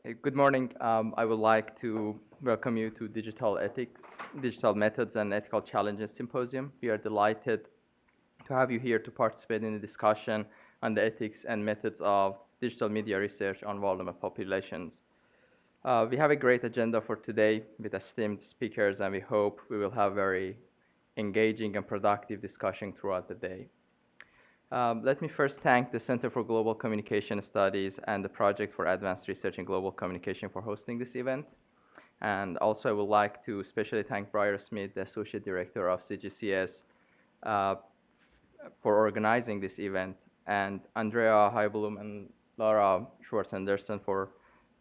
Good morning. I would like to welcome you to Digital Ethics, Digital Methods and Ethical Challenges Symposium. We are delighted to have you here to participate in the discussion on the ethics and methods of digital media research on vulnerable populations. We have a great agenda for today with esteemed speakers, and we hope we will have very engaging and productive discussion throughout the day. Let me first thank the Center for Global Communication Studies and the Project for Advanced Research in Global Communication for hosting this event. And also I would like to especially thank Briar Smith, the Associate Director of CGCS, uh, for organizing this event, and Andrea Heiblum and Laura Schwartz-Anderson for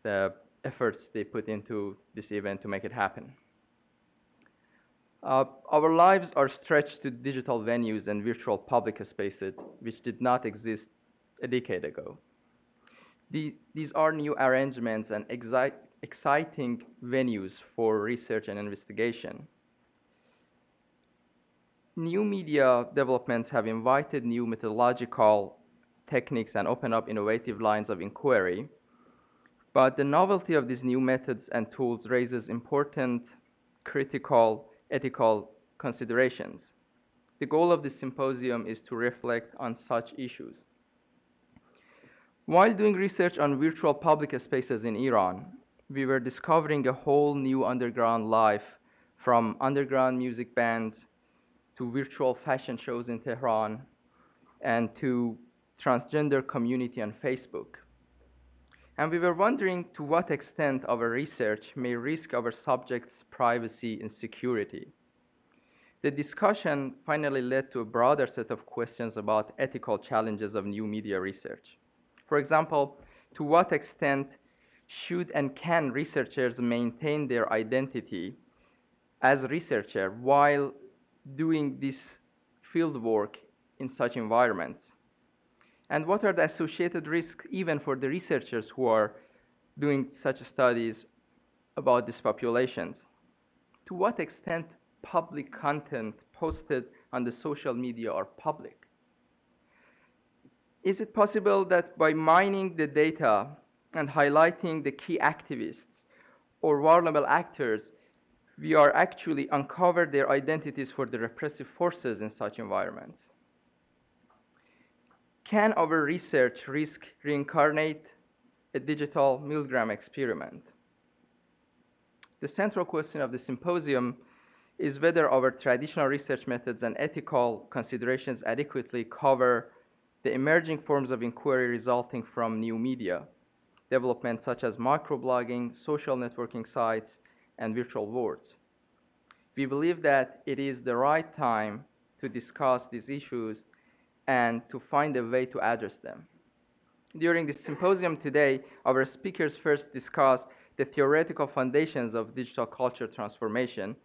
the efforts they put into this event to make it happen. Our lives are stretched to digital venues and virtual public spaces, which did not exist a decade ago. These are new arrangements and exciting venues for research and investigation. New media developments have invited new methodological techniques and opened up innovative lines of inquiry, but the novelty of these new methods and tools raises important critical ethical considerations. The goal of this symposium is to reflect on such issues. While doing research on virtual public spaces in Iran, we were discovering a whole new underground life, from underground music bands to virtual fashion shows in Tehran and to transgender community on Facebook. And we were wondering to what extent our research may risk our subjects' privacy and security. The discussion finally led to a broader set of questions about ethical challenges of new media research. For example, to what extent should and can researchers maintain their identity as researcher while doing this field work in such environments? And what are the associated risks even for the researchers who are doing such studies about these populations? To what extent public content posted on the social media are public? Is it possible that by mining the data and highlighting the key activists or vulnerable actors, we are actually uncover their identities for the repressive forces in such environments? Can our research risk reincarnate a digital Milgram experiment? The central question of the symposium is whether our traditional research methods and ethical considerations adequately cover the emerging forms of inquiry resulting from new media developments such as microblogging, social networking sites, and virtual worlds. We believe that it is the right time to discuss these issues and to find a way to address them. During this symposium today, our speakers first discuss the theoretical foundations of digital culture transformation,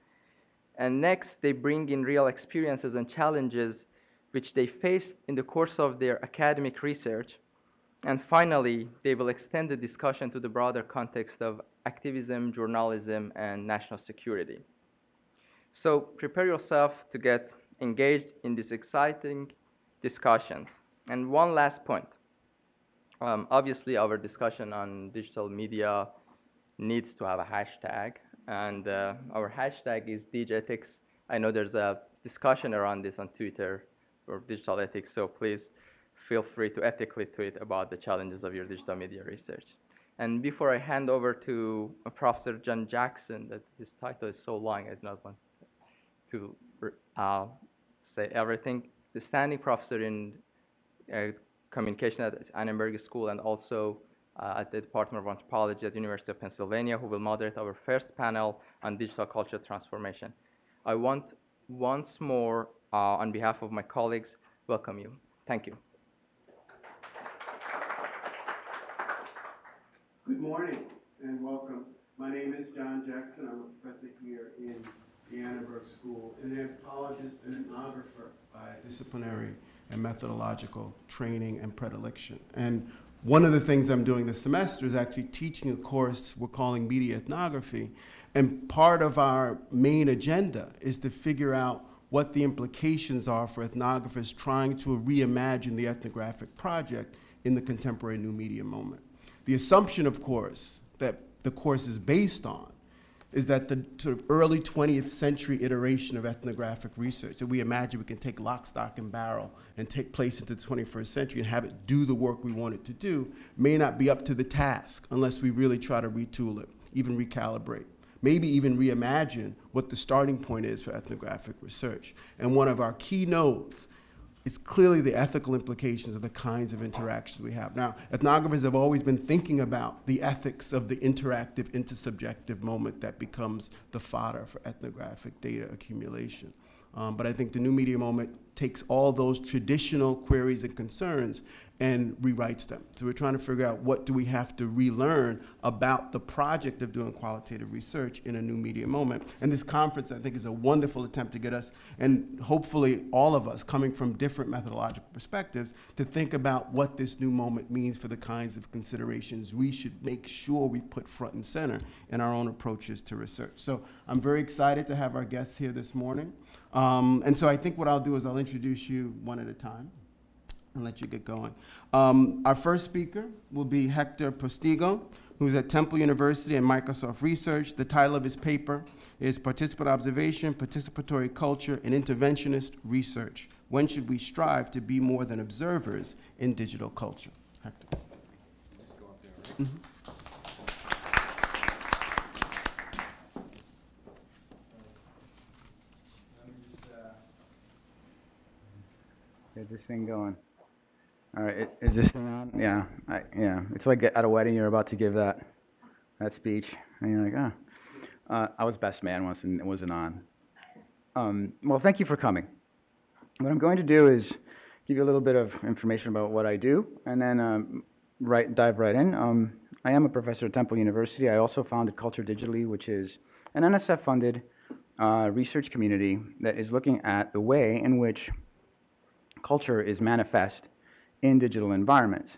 and next they bring in real experiences and challenges which they faced in the course of their academic research, and finally they will extend the discussion to the broader context of activism, journalism, and national security. So prepare yourself to get engaged in these exciting discussions. And one last point. Obviously, our discussion on digital media needs to have a hashtag, and our hashtag is DigEthics. I know there's a discussion around this on Twitter for digital ethics, so please feel free to ethically tweet about the challenges of your digital media research. And before I hand over to Professor John Jackson, that his title is so long, I do not want to say everything. The standing professor in communication at Annenberg School and also at the Department of Anthropology at the University of Pennsylvania, who will moderate our first panel on digital culture transformation. I want once more, on behalf of my colleagues, welcome you. Thank you. Good morning and welcome. My name is John Jackson. I'm a professor here in the Annenberg School, an anthropologist and ethnographer by disciplinary and methodological training and predilection. And one of the things I'm doing this semester is actually teaching a course we're calling media ethnography. And part of our main agenda is to figure out what the implications are for ethnographers trying to reimagine the ethnographic project in the contemporary new media moment. The assumption, of course, that the course is based on is that the sort of early 20th century iteration of ethnographic research that we imagine we can take lock, stock, and barrel and take place into the 21st century and have it do the work we want it to do may not be up to the task unless we really try to retool it, even recalibrate, maybe even reimagine what the starting point is for ethnographic research. And one of our key nodes is clearly the ethical implications of the kinds of interactions we have. Now, ethnographers have always been thinking about the ethics of the interactive, intersubjective moment that becomes the fodder for ethnographic data accumulation. But I think the new media moment takes all those traditional queries and concerns and rewrites them. So we're trying to figure out what do we have to relearn about the project of doing qualitative research in a new media moment. And this conference, I think, is a wonderful attempt to get us, and hopefully all of us coming from different methodological perspectives, to think about what this new moment means for the kinds of considerations we should make sure we put front and center in our own approaches to research. So I'm very excited to have our guests here this morning. And so I think what I'll do is I'll introduce you one at a time and let you get going. Our first speaker will be Hector Postigo, who's at Temple University and Microsoft Research. The title of his paper is Participant Observation, Participatory Culture, and Interventionist Research. When should we strive to be more than observers in digital culture? Hector. Just go up there, right? Mm-hmm. Let me just, Get this thing going. All right, is this thing on? Yeah, yeah. It's like at a wedding, you're about to give that speech, and you're like, oh. I was best man once, and it wasn't on. Well, thank you for coming. What I'm going to do is give you a little bit of information about what I do, and then dive right in. I am a professor at Temple University. I also founded Culture Digitally, which is an NSF-funded research community that is looking at the way in which culture is manifest in digital environments,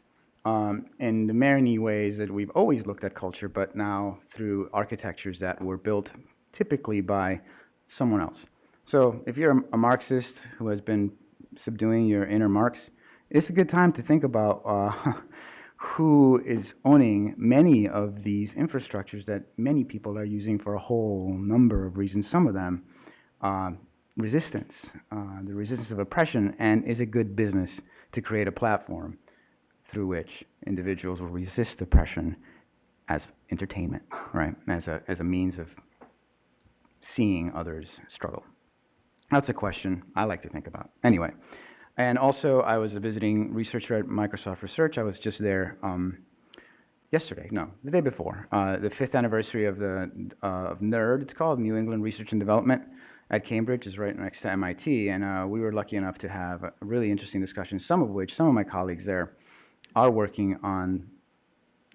in the many ways that we've always looked at culture, but now through architectures that were built typically by someone else. So if you're a Marxist who has been subduing your inner Marx, it's a good time to think about who is owning many of these infrastructures that many people are using for a whole number of reasons, some of them resistance, the resistance of oppression, and is a good business to create a platform through which individuals will resist oppression as entertainment, right? As a means of seeing others struggle. That's a question I like to think about. Anyway, and also I was a visiting researcher at Microsoft Research. I was just there the day before, the 5th anniversary of NERD, it's called, New England Research and Development, at Cambridge, is right next to MIT, and we were lucky enough to have a really interesting discussion, some of my colleagues there are working on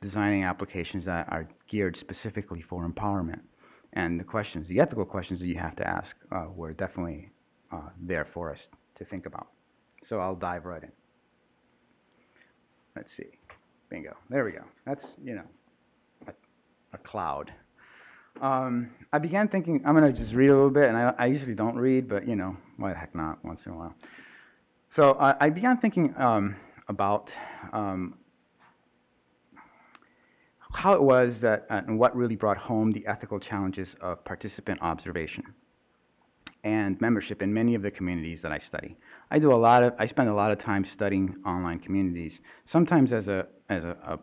designing applications that are geared specifically for empowerment. And the ethical questions that you have to ask were definitely there for us to think about. So I'll dive right in. Let's see. Bingo. There we go. That's, a cloud. I began thinking, I'm going to just read a little bit, and I usually don't read, but, why the heck not once in a while. So I began thinking about how it was that, and what really brought home the ethical challenges of participant observation and membership in many of the communities that I study. I spend a lot of time studying online communities, sometimes as a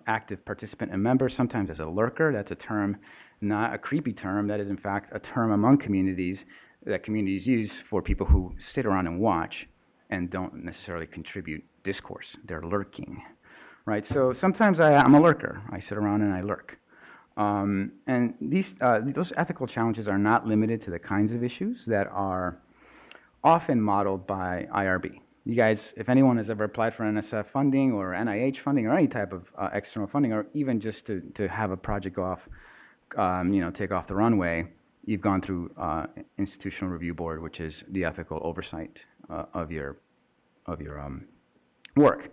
active participant and member, sometimes as a lurker. That's a term, not a creepy term. That is, in fact, a term among communities that communities use for people who sit around and watch and don't necessarily contribute discourse. They're lurking, right? So sometimes I'm a lurker. I sit around and I lurk. And those ethical challenges are not limited to the kinds of issues that are often modeled by IRB. You guys, if anyone has ever applied for NSF funding or NIH funding or any type of external funding, or even just to have a project go off, take off the runway, you've gone through institutional review board, which is the ethical oversight of your work.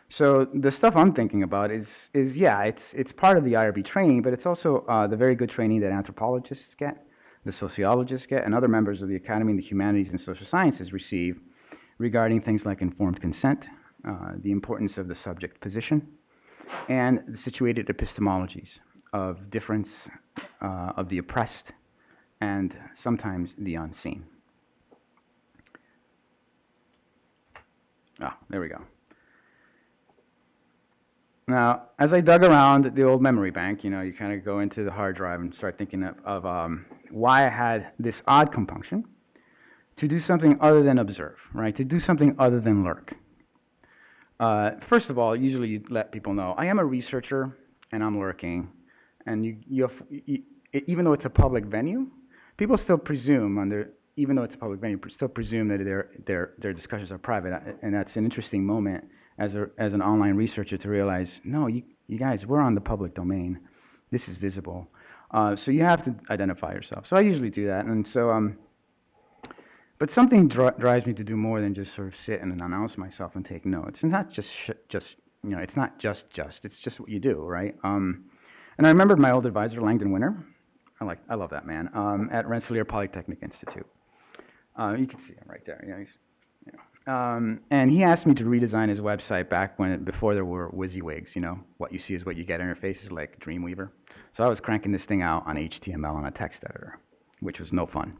So the stuff I'm thinking about is it's part of the IRB training, but it's also the very good training that anthropologists get, the sociologists get, and other members of the academy in the humanities and social sciences receive regarding things like informed consent, the importance of the subject position, and the situated epistemologies of difference, of the oppressed, and sometimes the unseen. Ah, there we go. Now, as I dug around the old memory bank, you know, you kind of go into the hard drive and start thinking of why I had this odd compunction to do something other than observe, right? To do something other than lurk. First of all, usually you let people know, I am a researcher and I'm lurking. And even though it's a public venue, people still presume even though it's a public venue, still presume that their discussions are private. And that's an interesting moment as an online researcher to realize, no, you guys, we're on the public domain. This is visible. So you have to identify yourself. So I usually do that. And so, but something drives me to do more than just sort of sit and announce myself and take notes. And not just you know, it's not just, it's just what you do, right? And I remembered my old advisor, Langdon Winter. I love that man, at Rensselaer Polytechnic Institute. You can see him right there. You know, and he asked me to redesign his website before there were WYSIWYGs, you know, what you see is what you get interfaces like Dreamweaver. So I was cranking this thing out on HTML on a text editor, which was no fun.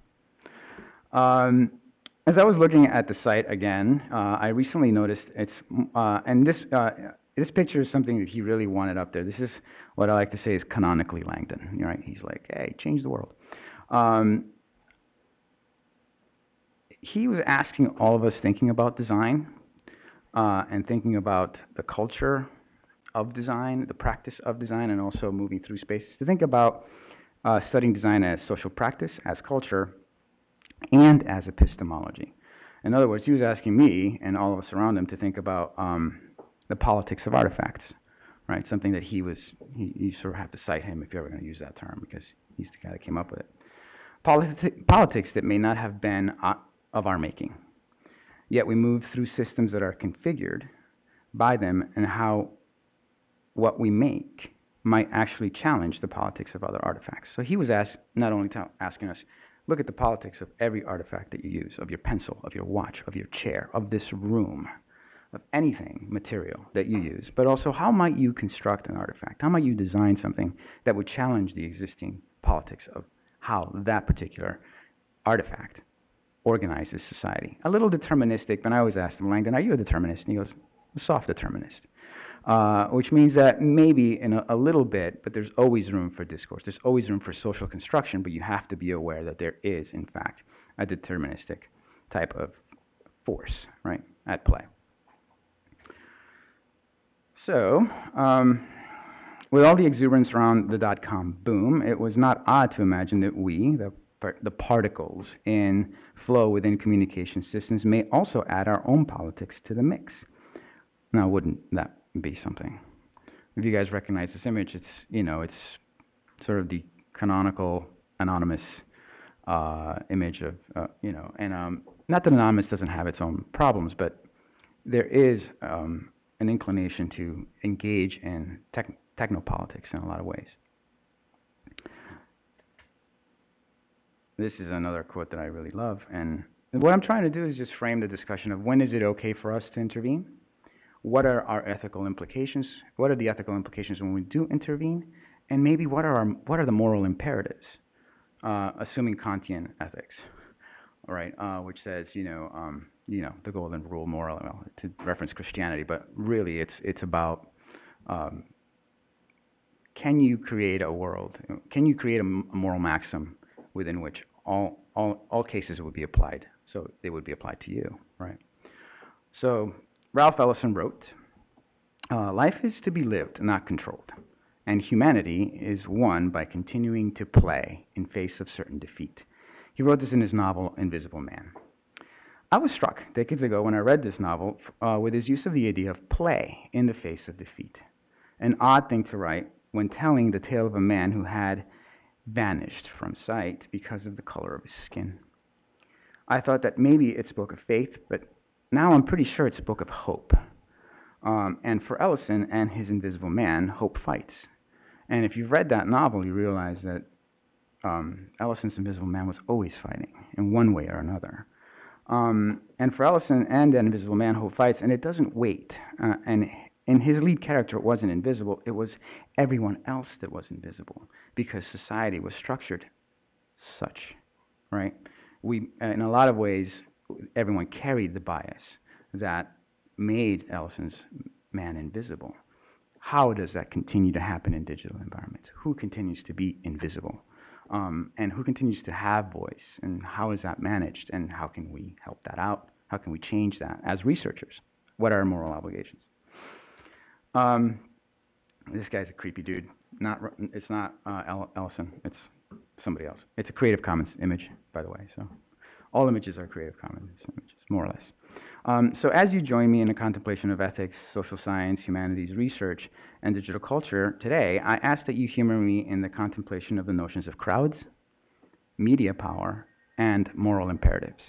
As I was looking at the site again, I recently noticed and this picture is something that he really wanted up there. This is what I like to say is canonically Langdon, right? He's like, hey, change the world. He was asking all of us thinking about design and thinking about the culture of design, the practice of design, and also moving through spaces to think about studying design as social practice, as culture, and as epistemology. In other words, he was asking me and all of us around him to think about the politics of artifacts, right? Something that you sort of have to cite him if you're ever going to use that term because he's the guy that came up with it. Politics that may not have been of our making, yet we move through systems that are configured by them and how what we make might actually challenge the politics of other artifacts. So he was not only asking us, look at the politics of every artifact that you use, of your pencil, of your watch, of your chair, of this room, of anything material that you use, but also how might you construct an artifact? How might you design something that would challenge the existing politics of how that particular artifact organizes society? A little deterministic, but I always asked him, Langdon, are you a determinist? And he goes, a soft determinist. Which means that maybe in a little bit, but there's always room for discourse. There's always room for social construction, but you have to be aware that there is, in fact, a deterministic type of force, right, at play. So, with all the exuberance around the dot-com boom, it was not odd to imagine that we, the particles in flow within communication systems, may also add our own politics to the mix. Now, wouldn't that be something? If you guys recognize this image, it's sort of the canonical anonymous image of, and not that anonymous doesn't have its own problems, but there is an inclination to engage in technopolitics in a lot of ways. This is another quote that I really love, and what I'm trying to do is just frame the discussion of when is it okay for us to intervene? What are our ethical implications? What are the ethical implications when we do intervene? And maybe what are the moral imperatives? Assuming Kantian ethics, right? Which says, the golden rule, moral, to reference Christianity, but really it's about can you create a world? Can you create a moral maxim within which all cases would be applied? So they would be applied to you, right? So Ralph Ellison wrote, life is to be lived, not controlled, and humanity is won by continuing to play in face of certain defeat. He wrote this in his novel, Invisible Man. I was struck decades ago when I read this novel with his use of the idea of play in the face of defeat. An odd thing to write when telling the tale of a man who had vanished from sight because of the color of his skin. I thought that maybe it spoke of faith, but now I'm pretty sure it spoke of hope. And for Ellison and his Invisible Man, hope fights. And if you've read that novel, you realize that Ellison's Invisible Man was always fighting in one way or another. And for Ellison and the Invisible Man, hope fights, and it doesn't wait. And And his lead character wasn't invisible, it was everyone else that was invisible because society was structured such, right? In a lot of ways, everyone carried the bias that made Ellison's man invisible. How does that continue to happen in digital environments? Who continues to be invisible? And who continues to have voice? And how is that managed? And how can we help that out? How can we change that as researchers? What are our moral obligations? This guy's a creepy dude. It's not Ellison. It's somebody else. It's a Creative Commons image, by the way. So all images are Creative Commons images, more or less. So as you join me in the contemplation of ethics, social science, humanities, research, and digital culture today, I ask that you humor me in the contemplation of the notions of crowds, media power, and moral imperatives.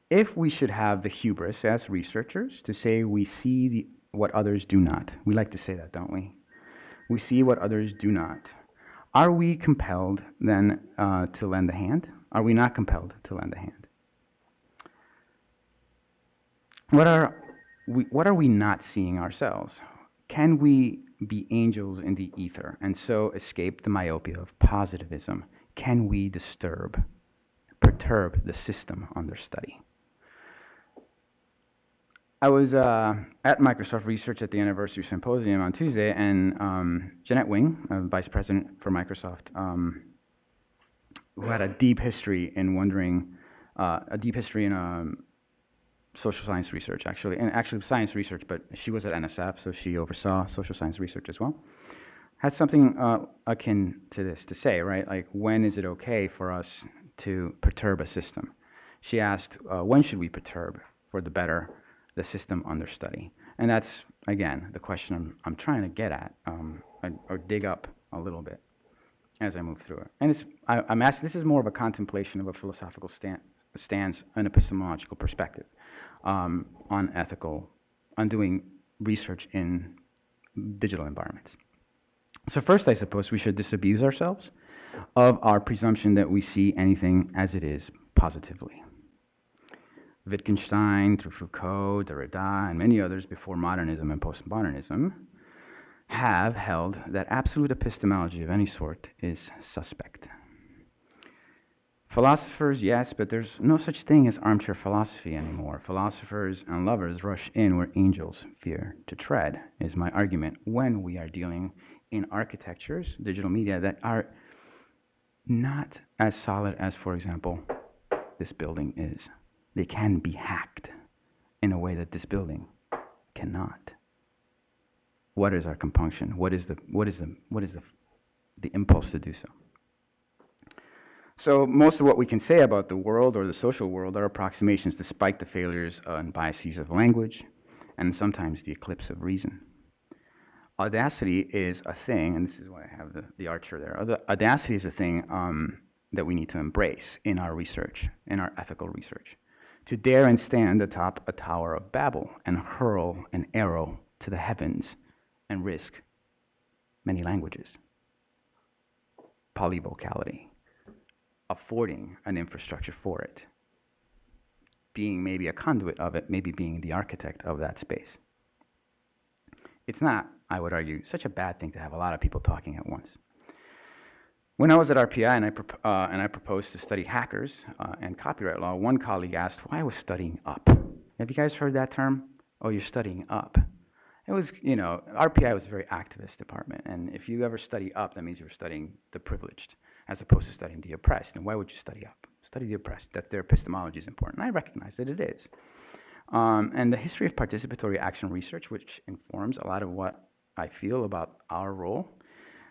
If we should have the hubris as researchers to say we see what others do not, we like to say that, don't we? We see what others do not. Are we compelled then to lend a hand? Are we not compelled to lend a hand? What are we not seeing ourselves? Can we be angels in the ether and so escape the myopia of positivism? Can we perturb the system under study? I was at Microsoft Research at the Anniversary Symposium on Tuesday, and Jeanette Wing, Vice President for Microsoft, who had a deep history in social science research, actually, and actually science research, but she was at NSF, so she oversaw social science research as well, had something akin to this to say, right? Like, when is it okay for us to perturb a system? She asked, when should we perturb for the better the system under study? And that's, again, the question I'm trying to get at, or dig up a little bit as I move through it. And I'm asking, this is more of a contemplation of a philosophical stance, an epistemological perspective on doing research in digital environments. So first, I suppose we should disabuse ourselves of our presumption that we see anything as it is positively. Wittgenstein, through Foucault, Derrida, and many others before modernism and postmodernism have held that absolute epistemology of any sort is suspect. Philosophers, yes, but there's no such thing as armchair philosophy anymore. Philosophers and lovers rush in where angels fear to tread, is my argument, when we are dealing in architectures, digital media, that are not as solid as, for example, this building is. They can be hacked in a way that this building cannot. What is our compunction? What is the impulse to do so? So most of what we can say about the world or the social world are approximations, despite the failures and biases of language, and sometimes the eclipse of reason. Audacity is a thing, and this is why I have the archer there. Audacity is a thing that we need to embrace in our research, in our ethical research. To dare and stand atop a tower of Babel and hurl an arrow to the heavens and risk many languages, polyvocality, affording an infrastructure for it, being maybe a conduit of it, maybe being the architect of that space. It's not, I would argue, such a bad thing to have a lot of people talking at once. When I was at RPI and I proposed to study hackers and copyright law, one colleague asked why I was studying up. Have you guys heard that term? Oh, you're studying up. It was, RPI was a very activist department, and if you ever study up, that means you're studying the privileged as opposed to studying the oppressed. And why would you study up? Study the oppressed. That their epistemology is important. I recognize that it is. And the history of participatory action research, which informs a lot of what I feel about our role,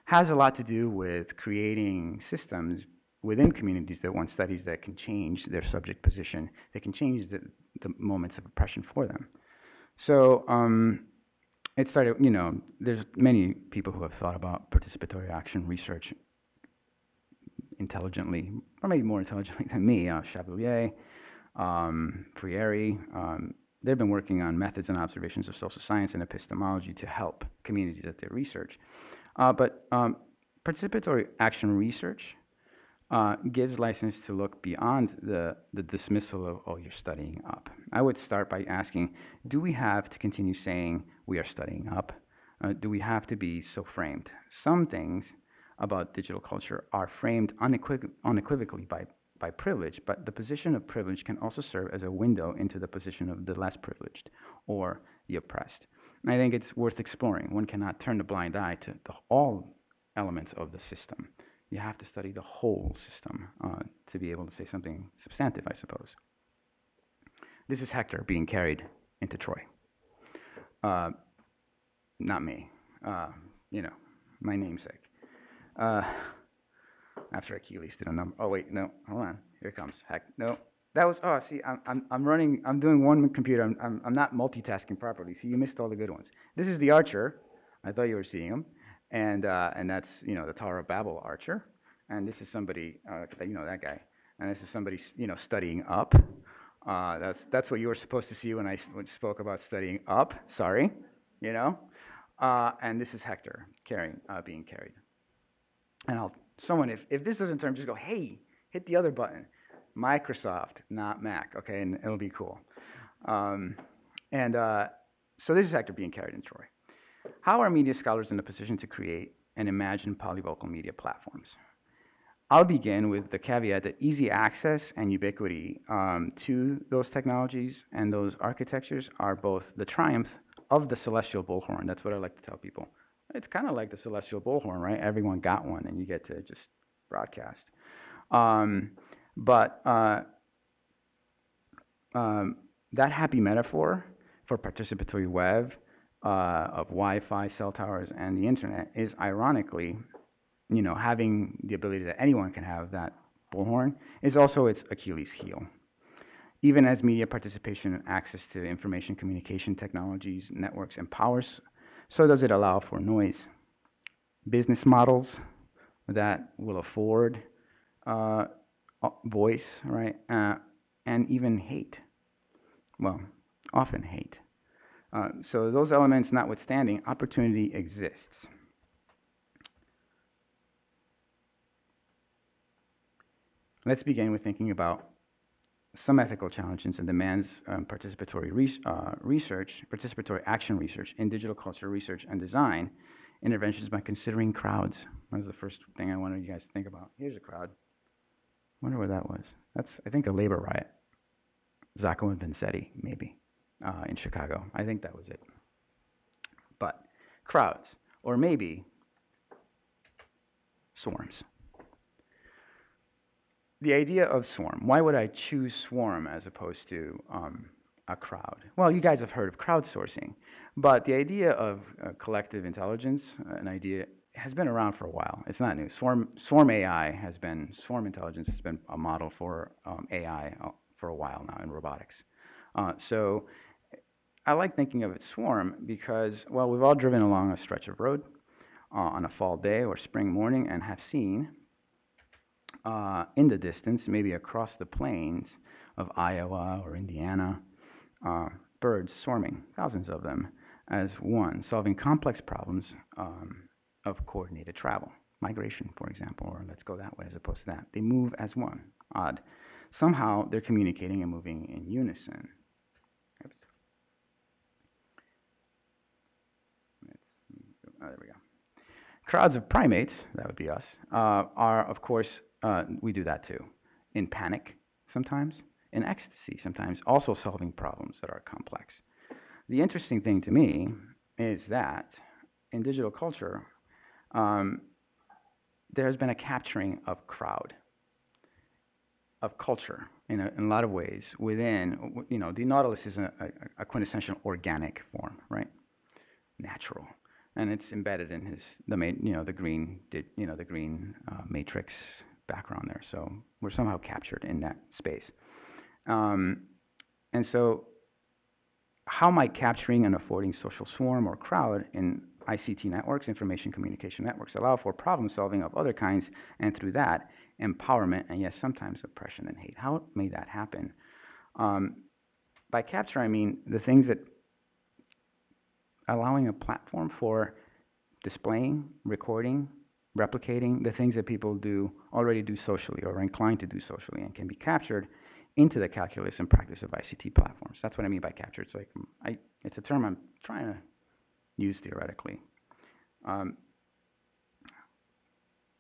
has a lot to do with creating systems within communities that one studies that can change their subject position, that can change the moments of oppression for them. So it started, there's many people who have thought about participatory action research intelligently, or maybe more intelligently than me. Chabouillet, Freire, they've been working on methods and observations of social science and epistemology to help communities at their research. But participatory action research gives license to look beyond the dismissal of, oh, you're studying up. I would start by asking, do we have to continue saying we are studying up? Do we have to be so framed? Some things about digital culture are framed unequivocally by privilege, but the position of privilege can also serve as a window into the position of the less privileged or the oppressed. And I think it's worth exploring. One cannot turn a blind eye to all elements of the system. You have to study the whole system to be able to say something substantive, I suppose. This is Hector being carried into Troy. Not me. You know, my namesake. After Achilles did a number. Oh wait, no, hold on. Here it comes. Heck, no. That was. Oh, see, I'm running. I'm doing one computer. I'm not multitasking properly. See, you missed all the good ones. This is the Archer. I thought you were seeing him, and that's the Tower of Babel Archer, and this is somebody that guy, and this is somebody studying up. That's what you were supposed to see when I spoke about studying up. Sorry, and this is Hector being carried. And if this doesn't turn, just go, hey, hit the other button. Microsoft, not Mac, okay, and it'll be cool. So this is Hector being carried in Troy. How are media scholars in a position to create and imagine polyvocal media platforms? I'll begin with the caveat that easy access and ubiquity to those technologies and those architectures are both the triumph of the celestial bullhorn. That's what I like to tell people. It's kind of like the celestial bullhorn, right? Everyone got one, and you get to just broadcast. That happy metaphor for participatory web of Wi-Fi, cell towers, and the internet is ironically, having the ability that anyone can have that bullhorn is also its Achilles heel. Even as media participation and access to information communication technologies, networks empowers, so does it allow for noise. Business models that will afford voice, right, and even hate. Well, often hate. So those elements notwithstanding, opportunity exists. Let's begin with thinking about some ethical challenges and demands participatory participatory action research in digital culture research and design interventions by considering crowds. That was the first thing I wanted you guys to think about. Here's a crowd. Wonder what that was. That's, I think, a labor riot. Zacco and Vanzetti, maybe, in Chicago. I think that was it. But crowds, or maybe swarms. The idea of swarm. Why would I choose swarm as opposed to a crowd? Well, you guys have heard of crowdsourcing, but the idea of collective intelligence, an idea, has been around for a while. It's not new. Swarm intelligence has been a model for AI for a while now in robotics. So I like thinking of it swarm because, well, we've all driven along a stretch of road on a fall day or spring morning and have seen in the distance, maybe across the plains of Iowa or Indiana, birds swarming, thousands of them, as one, solving complex problems of coordinated travel. Migration, for example, or let's go that way as opposed to that. They move as one. Odd. Somehow they're communicating and moving in unison. Oops. There we go. Crowds of primates, that would be us, are, of course, we do that too. In panic, sometimes. In ecstasy, sometimes. Also solving problems that are complex. The interesting thing to me is that in digital culture, there has been a capturing of crowd, of culture in a lot of ways within, the Nautilus is a quintessential organic form, right? Natural. And it's embedded in the green matrix background there. So we're somehow captured in that space. And so how might capturing and affording social swarm or crowd in ICT networks, information communication networks, allow for problem solving of other kinds, and through that, empowerment, and yes, sometimes oppression and hate? How may that happen? By capture, I mean the things that allowing a platform for displaying, recording, replicating the things that people already do socially or are inclined to do socially and can be captured into the calculus and practice of ICT platforms. That's what I mean by capture. It's like, it's a term I'm trying to use theoretically.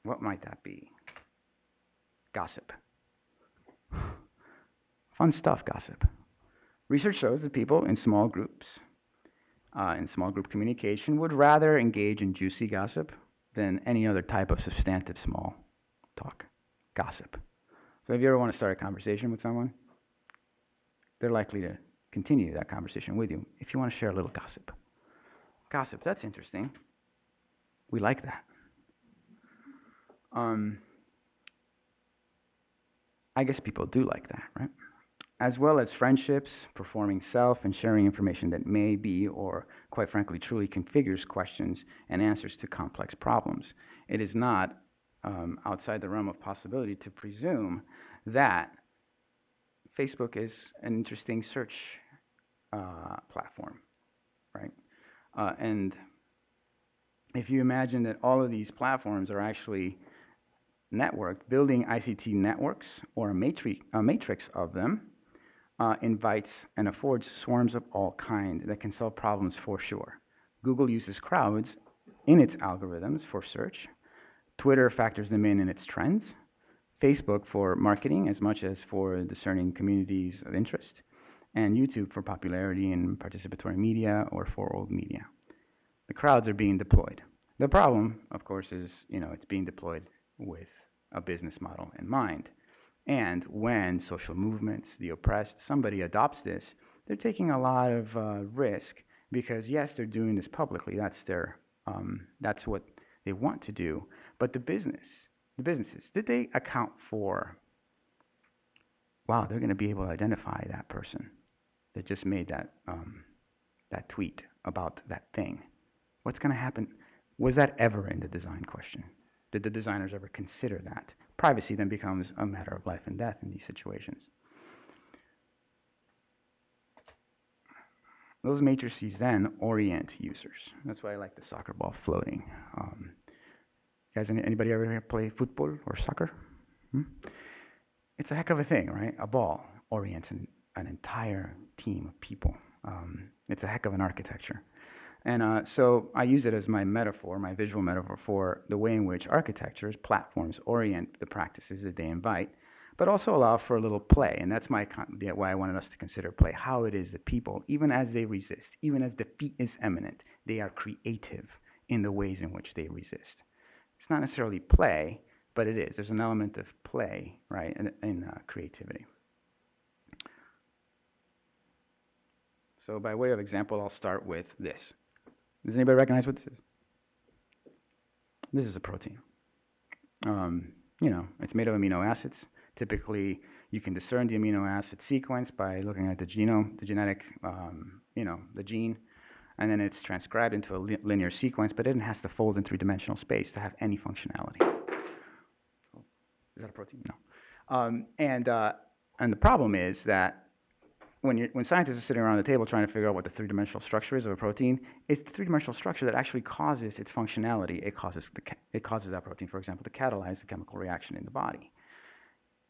What might that be? Gossip. Fun stuff, gossip. Research shows that people in small groups, in small group communication, would rather engage in juicy gossip than any other type of substantive small talk. Gossip. So if you ever want to start a conversation with someone, they're likely to continue that conversation with you if you want to share a little gossip. Gossip, that's interesting. We like that. I guess people do like that, right? As well as friendships, performing self, and sharing information that may be, or quite frankly, truly configures questions and answers to complex problems. It is not outside the realm of possibility to presume that Facebook is an interesting search platform, right? And if you imagine that all of these platforms are actually networked, building ICT networks or a matrix of them invites and affords swarms of all kinds that can solve problems for sure. Google uses crowds in its algorithms for search. Twitter factors them in its trends. Facebook for marketing as much as for discerning communities of interest. And YouTube for popularity in participatory media or for old media. The crowds are being deployed. The problem, of course, is it's being deployed with a business model in mind. And when social movements, the oppressed, somebody adopts this, they're taking a lot of risk because yes, they're doing this publicly. That's what they want to do. But the businesses, did they account for? Wow, they're going to be able to identify that person that just made that tweet about that thing. What's going to happen? Was that ever in the design question? Did the designers ever consider that? Privacy then becomes a matter of life and death in these situations. Those matrices then orient users. That's why I like the soccer ball floating. Guys, anybody ever here play football or soccer? It's a heck of a thing, right? A ball orients an entire team of people. It's a heck of an architecture. And so I use it as my metaphor, my visual metaphor for the way in which architectures, platforms orient the practices that they invite, but also allow for a little play. And that's why I wanted us to consider play, how it is that people, even as they resist, even as defeat is imminent, they are creative in the ways in which they resist. It's not necessarily play, but it is. There's an element of play, right, in creativity. So by way of example, I'll start with this. Does anybody recognize what this is? This is a protein. It's made of amino acids. Typically, you can discern the amino acid sequence by looking at the genome, the genetic, the gene, and then it's transcribed into a linear sequence, but it has to fold in three-dimensional space to have any functionality. Is that a protein? No. And the problem is that when scientists are sitting around the table trying to figure out what the three-dimensional structure is of a protein, it's the three-dimensional structure that actually causes its functionality. It causes that protein, for example, to catalyze a chemical reaction in the body.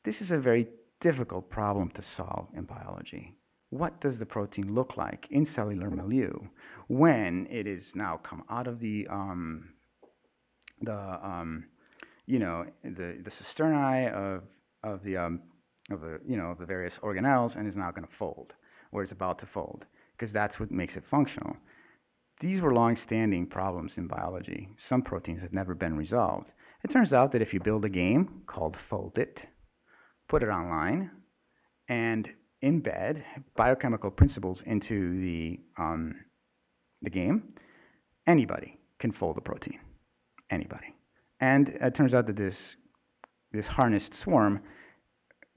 This is a very difficult problem to solve in biology. What does the protein look like in cellular milieu when it is now come out of the cisternae of the various organelles and is now going to fold, or is about to fold, because that's what makes it functional. These were long-standing problems in biology. Some proteins have never been resolved. It turns out that if you build a game called Fold It, put it online, and embed biochemical principles into the game, anybody can fold a protein. Anybody. And it turns out that this harnessed swarm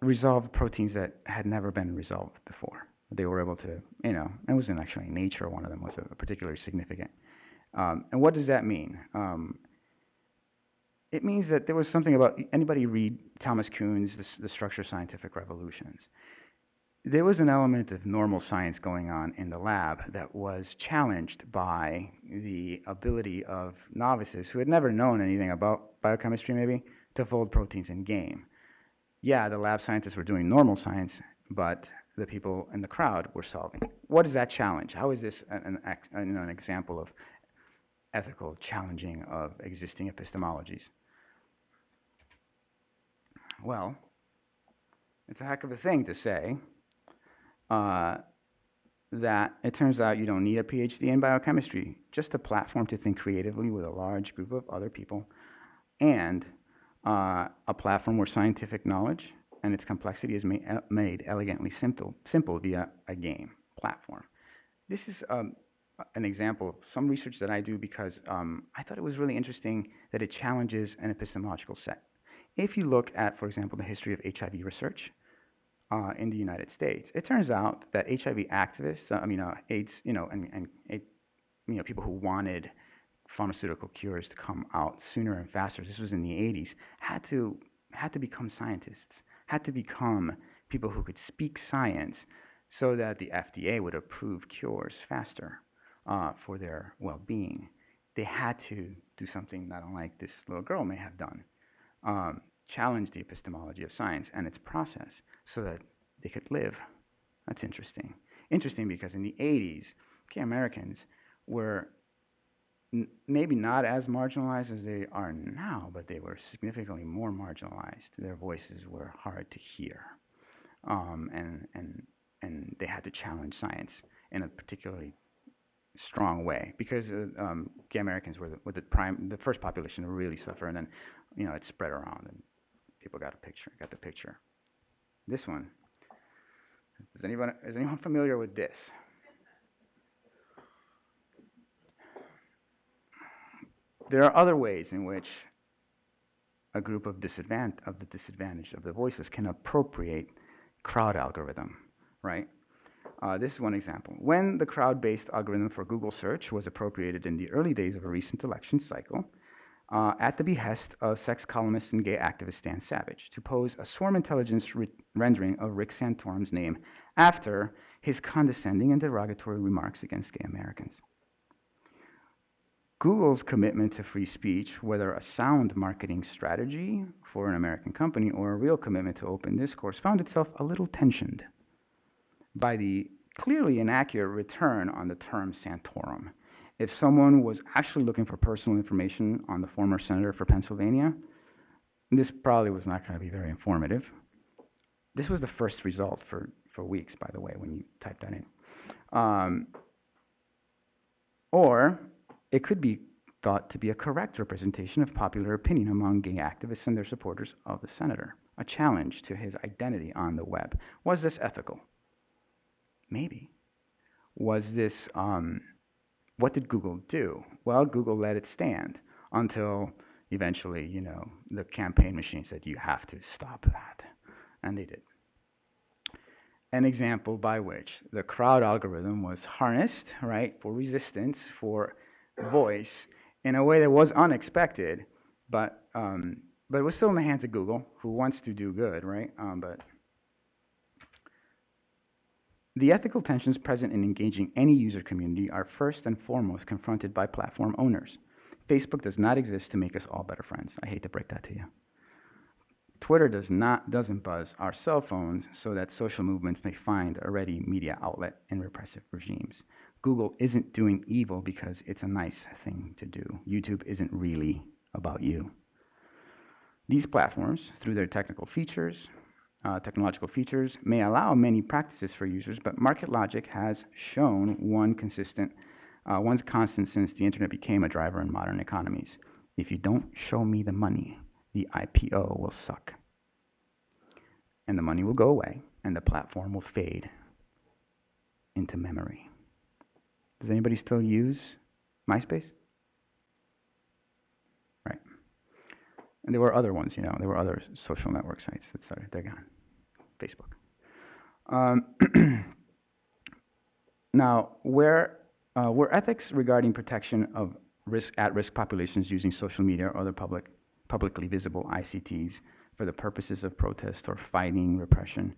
resolved proteins that had never been resolved before. They were able to, it wasn't actually Nature, one of them was a particularly significant. And what does that mean? It means that there was something about, anybody read Thomas Kuhn's The Structure of Scientific Revolutions? there was an element of normal science going on in the lab that was challenged by the ability of novices who had never known anything about biochemistry, maybe, to fold proteins in game. Yeah, the lab scientists were doing normal science, but the people in the crowd were solving. What is that challenge? How is this an example of ethical challenging of existing epistemologies? Well, it's a heck of a thing to say that it turns out you don't need a PhD in biochemistry, just a platform to think creatively with a large group of other people, and a platform where scientific knowledge and its complexity is made elegantly simple via a game platform. This is an example of some research that I do because I thought it was really interesting that it challenges an epistemological set. If you look at, for example, the history of HIV research in the United States, it turns out that HIV activists, AIDS, and people who wanted pharmaceutical cures to come out sooner and faster, this was in the 80s, had to become scientists, had to become people who could speak science so that the FDA would approve cures faster for their well-being. They had to do something not unlike this little girl may have done, challenge the epistemology of science and its process so that they could live. That's interesting. Interesting because in the 80s, Americans were maybe not as marginalized as they are now, but they were significantly more marginalized. Their voices were hard to hear, and they had to challenge science in a particularly strong way because gay Americans were the first population to really suffer, and then it spread around and people got the picture. This one. Is anyone familiar with this? There are other ways in which a group of the disadvantaged, of the voiceless, can appropriate crowd algorithm, right? This is one example. When the crowd-based algorithm for Google search was appropriated in the early days of a recent election cycle, at the behest of sex columnist and gay activist Stan Savage, to pose a swarm intelligence rendering of Rick Santorum's name after his condescending and derogatory remarks against gay Americans. Google's commitment to free speech, whether a sound marketing strategy for an American company or a real commitment to open discourse, found itself a little tensioned by the clearly inaccurate return on the term Santorum. If someone was actually looking for personal information on the former senator for Pennsylvania, this probably was not going to be very informative. This was the first result for weeks, by the way, when you type that in. Or it could be thought to be a correct representation of popular opinion among gay activists and their supporters of the senator, a challenge to his identity on the web. Was this ethical? Maybe. Was this, what did Google do? Well, Google let it stand until eventually, the campaign machine said, you have to stop that. And they did. An example by which the crowd algorithm was harnessed, right, for resistance, for voice, in a way that was unexpected, but it was still in the hands of Google, who wants to do good, right? But the ethical tensions present in engaging any user community are first and foremost confronted by platform owners. Facebook does not exist to make us all better friends. I hate to break that to you. Twitter doesn't buzz our cell phones so that social movements may find a ready media outlet in repressive regimes. Google isn't doing evil because it's a nice thing to do. YouTube isn't really about you. These platforms, through their technological features, may allow many practices for users, but market logic has shown one constant since the internet became a driver in modern economies. If you don't show me the money, the IPO will suck. And the money will go away, and the platform will fade into memory. Does anybody still use MySpace? Right. And there were other ones, there were other social network sites that started. They're gone. Facebook. Now, where ethics regarding protection of at-risk populations using social media or other publicly visible ICTs for the purposes of protest or fighting repression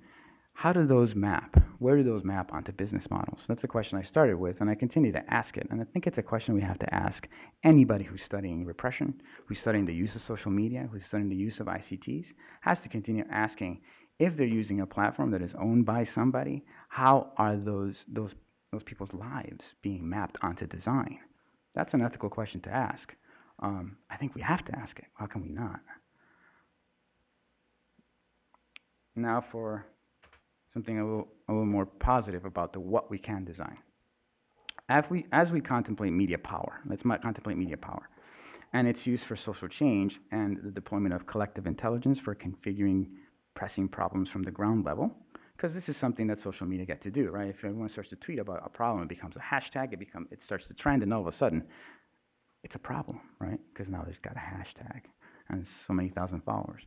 how do those map? Where do those map onto business models? That's the question I started with, and I continue to ask it. And I think it's a question we have to ask anybody who's studying repression, who's studying the use of social media, who's studying the use of ICTs, has to continue asking, if they're using a platform that is owned by somebody, how are those people's lives being mapped onto design? That's an ethical question to ask. I think we have to ask it. How can we not? Now for something a little more positive about what we can design. As we contemplate media power, let's contemplate media power and its use for social change and the deployment of collective intelligence for configuring pressing problems from the ground level, because this is something that social media get to do, right? If everyone starts to tweet about a problem, it becomes a hashtag, it starts to trend, and all of a sudden, it's a problem, right? Because now there's got a hashtag and so many thousand followers.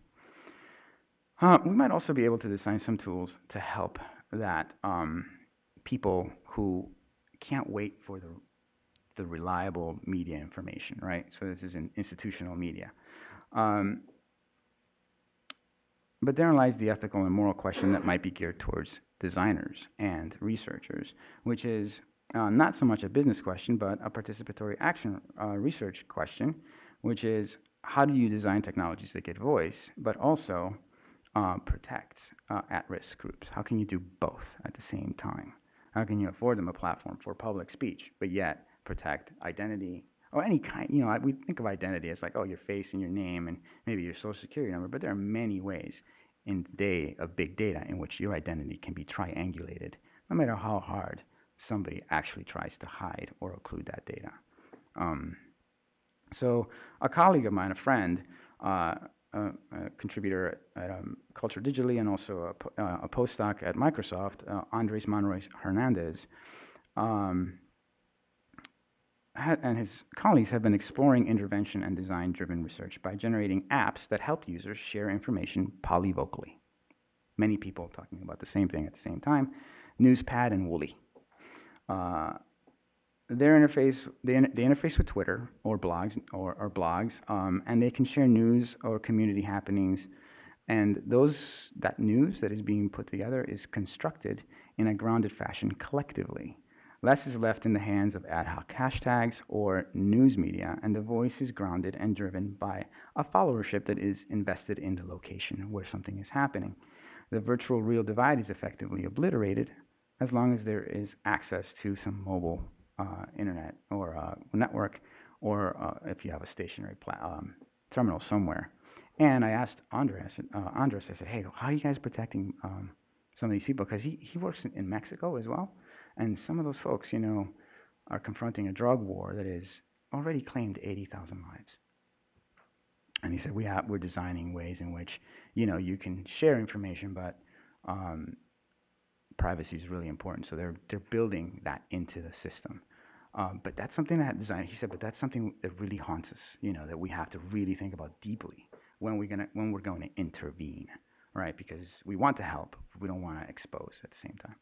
We might also be able to design some tools to help that people who can't wait for the reliable media information, right? So this is in institutional media. But therein lies the ethical and moral question that might be geared towards designers and researchers, which is not so much a business question, but a participatory action research question, which is how do you design technologies that get voice, but also protect at-risk groups? How can you do both at the same time? How can you afford them a platform for public speech, but yet protect identity or any kind, we think of identity as like, oh, your face and your name and maybe your social security number, but there are many ways in the day of big data in which your identity can be triangulated, no matter how hard somebody actually tries to hide or occlude that data. So a colleague of mine, a friend, a contributor at Culture Digitally and also a postdoc at Microsoft, Andres Monroy Hernandez, and his colleagues have been exploring intervention and design-driven research by generating apps that help users share information polyvocally. Many people talking about the same thing at the same time, Newspad and Woolly. They interface with Twitter or blogs, and they can share news or community happenings. And that news that is being put together is constructed in a grounded fashion collectively. Less is left in the hands of ad hoc hashtags or news media, and the voice is grounded and driven by a followership that is invested in the location where something is happening. The virtual real divide is effectively obliterated as long as there is access to some mobile internet or network, or if you have a stationary terminal somewhere. And I asked Andres, I said, hey, how are you guys protecting some of these people? Because he works in Mexico as well. And some of those folks, are confronting a drug war that has already claimed 80,000 lives. And he said, we're designing ways in which, you can share information, but privacy is really important. So they're building that into the system. But that's something that he said, but that's something that really haunts us, that we have to really think about deeply when we're going to intervene, right? Because we want to help, but we don't want to expose at the same time.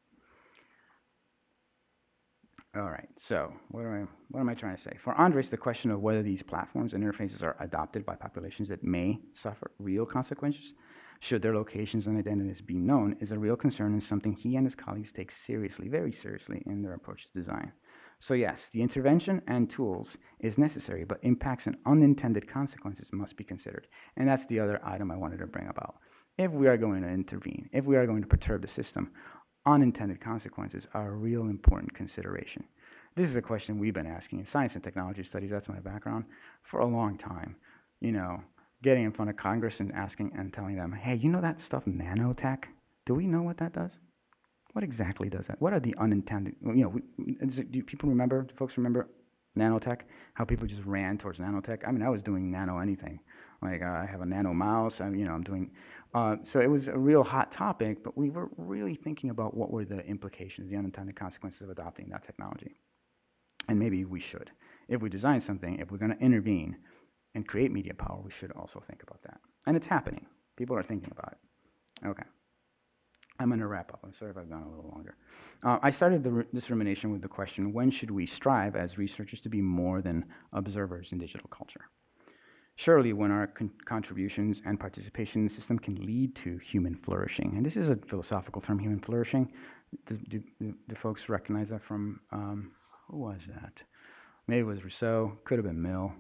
All right, so what am I trying to say? For Andres, the question of whether these platforms and interfaces are adopted by populations that may suffer real consequences should their locations and identities be known is a real concern and something he and his colleagues take seriously, very seriously, in their approach to design. So yes, the intervention and tools is necessary, but impacts and unintended consequences must be considered. And that's the other item I wanted to bring about. If we are going to intervene, if we are going to perturb the system, unintended consequences are a real important consideration. This is a question we've been asking in science and technology studies, that's my background, for a long time. Getting in front of Congress and asking and telling them, hey, that stuff nanotech? Do we know what that does? What exactly does that? What are the unintended, do people remember, do folks remember nanotech? How people just ran towards nanotech? I mean, I was doing nano anything. Like I have a nano mouse, I'm doing, so it was a real hot topic, but we were really thinking about what were the implications, the unintended consequences of adopting that technology. And maybe we should. If we design something, if we're going to intervene and create media power, we should also think about that. And it's happening. People are thinking about it. Okay. I'm going to wrap up. I'm sorry if I've gone a little longer. I started this rumination with the question, when should we strive as researchers to be more than observers in digital culture? surely when our contributions and participation in the system can lead to human flourishing. And this is a philosophical term, human flourishing. Do folks recognize that from, who was that? Maybe it was Rousseau, could have been Mill,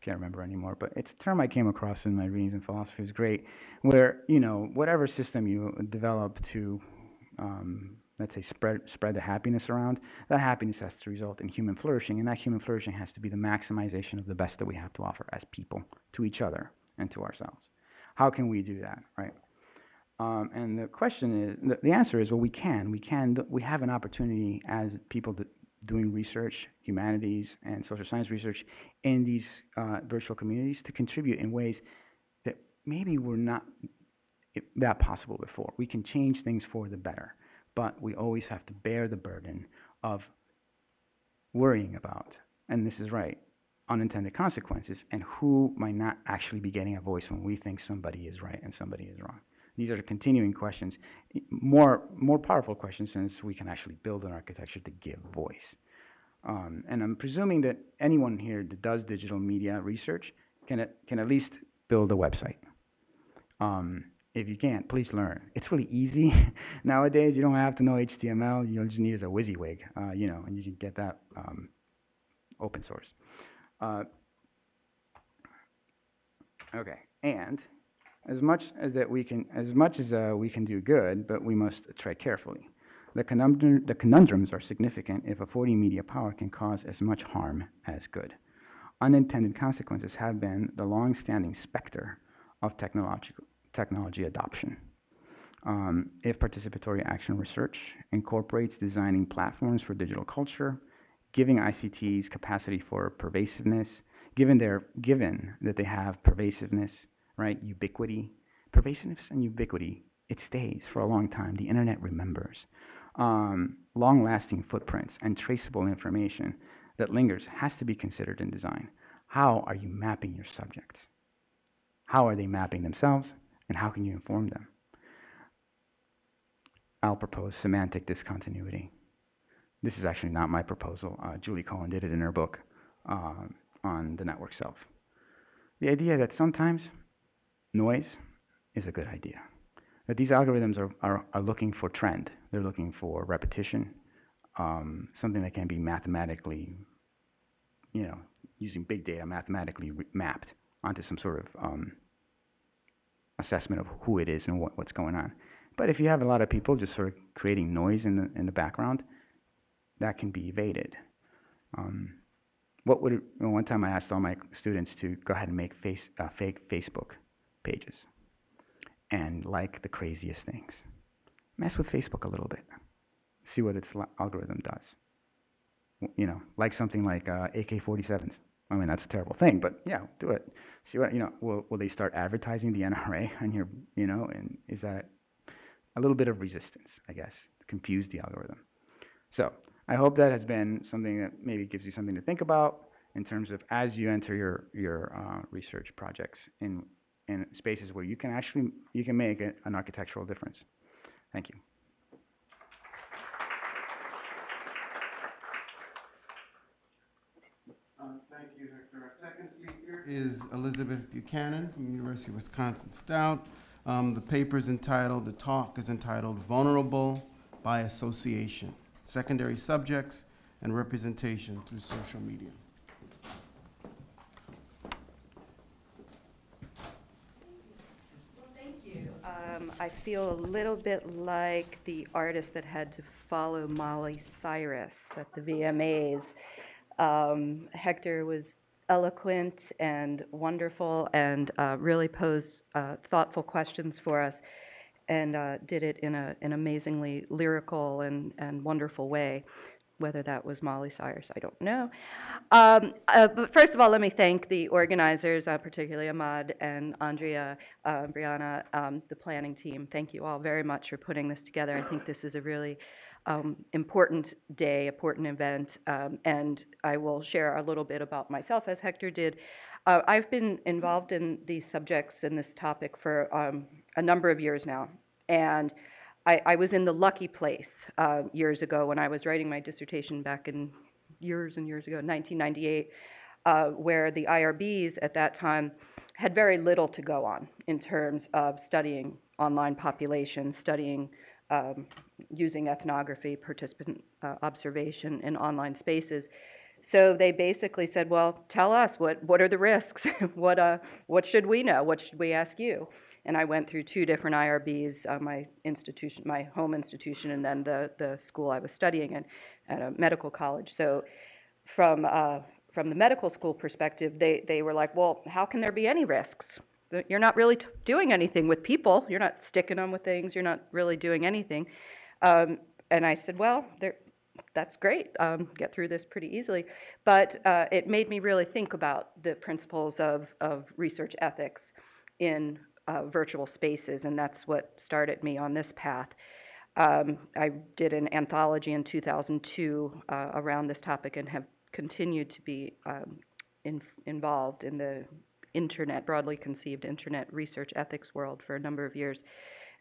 can't remember anymore, but it's a term I came across in my readings in philosophy. Is great, where, you know, whatever system you develop to, let's say, spread the happiness around, that happiness has to result in human flourishing, and that human flourishing has to be the maximization of the best that we have to offer as people, to each other and to ourselves. How can we do that, right? And the question is, the answer is, well, we can. We have an opportunity as people doing research, humanities and social science research in these virtual communities to contribute in ways that maybe were not that possible before. We can change things for the better, but we always have to bear the burden of worrying about, and this is right, unintended consequences and who might not actually be getting a voice when we think somebody is right and somebody is wrong. These are the continuing questions, more powerful questions, since we can actually build an architecture to give voice. And I'm presuming that anyone here that does digital media research can at least build a website. If you can't, please learn. It's really easy nowadays. You don't have to know HTML. You just need a WYSIWYG, you know, and you can get that open source. Okay, and as much as we can do good, but we must tread carefully. The conundrums are significant if affording media power can cause as much harm as good. Unintended consequences have been the long-standing specter of technology adoption. If participatory action research incorporates designing platforms for digital culture, giving ICTs capacity for pervasiveness, given that they have pervasiveness, right, ubiquity, pervasiveness and ubiquity, it stays for a long time. The internet remembers. Long-lasting footprints and traceable information that lingers has to be considered in design. How are you mapping your subjects? How are they mapping themselves, and how can you inform them? I'll propose semantic discontinuity. This is actually not my proposal. Julie Cohen did it in her book on the network self. The idea that sometimes noise is a good idea. That these algorithms are looking for trend. They're looking for repetition, something that can be mathematically, you know, using big data, mathematically mapped onto some sort of assessment of who it is and what's going on. But if you have a lot of people just sort of creating noise in the background, that can be evaded. One time I asked all my students to go ahead and make fake Facebook pages and like the craziest things. Mess with Facebook a little bit. See what its algorithm does. You know, like something like AK-47s. I mean, that's a terrible thing, but yeah, do it. See what, you know, will they start advertising the NRA on your, you know, and is that a little bit of resistance, I guess, to confuse the algorithm. So I hope that has been something that maybe gives you something to think about in terms of as you enter your research projects in spaces where you can make an architectural difference. Thank you. Thank you, Hector. Our second speaker is Elizabeth Buchanan from the University of Wisconsin-Stout. The talk is entitled Vulnerable by Association, Secondary Subjects and Representation Through Social Media. Well, thank you. I feel a little bit like the artist that had to follow Molly Cyrus at the VMAs. Hector was eloquent and wonderful and really posed thoughtful questions for us and did it in an amazingly lyrical and wonderful way. Whether that was Molly Cyrus, I don't know. But first of all, let me thank the organizers, particularly Ahmad and Andrea, Brianna, the planning team. Thank you all very much for putting this together. I think this is a really important day, important event, and I will share a little bit about myself, as Hector did. I've been involved in these subjects and this topic for a number of years now, and I was in the lucky place years ago when I was writing my dissertation back in years and years ago, 1998. where the IRBs at that time had very little to go on in terms of studying online populations, studying using ethnography, participant observation in online spaces. So they basically said, well, tell us, what are the risks? What should we know? What should we ask you? And I went through 2 different IRBs, my institution, my home institution, and then the school I was studying in at a medical college. So from the medical school perspective, they were like, well, how can there be any risks? You're not really doing anything with people. You're not sticking them with things. You're not really doing anything. And I said, well, that's great. Get through this pretty easily. But it made me really think about the principles of research ethics in virtual spaces, and that's what started me on this path. I did an anthology in 2002 around this topic and have continued to be involved in the internet, broadly conceived internet research ethics world for a number of years,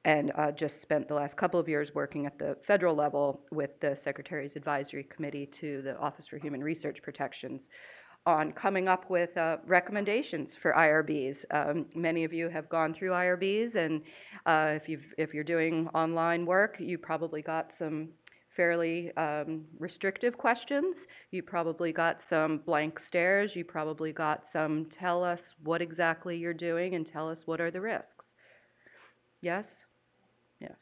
and just spent the last couple of years working at the federal level with the Secretary's Advisory Committee to the Office for Human Research Protections on coming up with recommendations for IRBs. Many of you have gone through IRBs, and if you're doing online work, you probably got some fairly restrictive questions. You probably got some blank stares. You probably got some tell us what exactly you're doing and tell us what are the risks. Yes? Yes.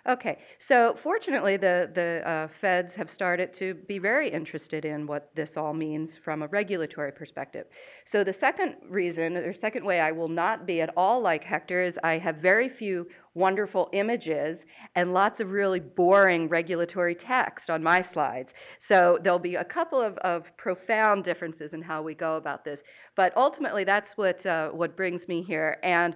Okay. So fortunately, the feds have started to be very interested in what this all means from a regulatory perspective. So the second reason, or second way I will not be at all like Hector is I have very few wonderful images and lots of really boring regulatory text on my slides. So there'll be a couple of profound differences in how we go about this. But ultimately, that's what brings me here. And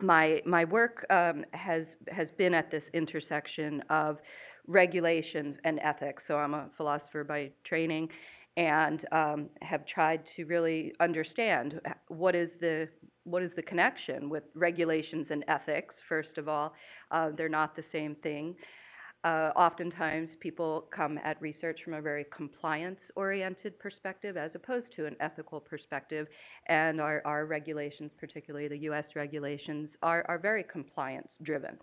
my work has been at this intersection of regulations and ethics. So I'm a philosopher by training, and have tried to really understand what is the connection with regulations and ethics. First of all, they're not the same thing. Oftentimes, people come at research from a very compliance-oriented perspective as opposed to an ethical perspective, and our regulations, particularly the U.S. regulations, are very compliance-driven.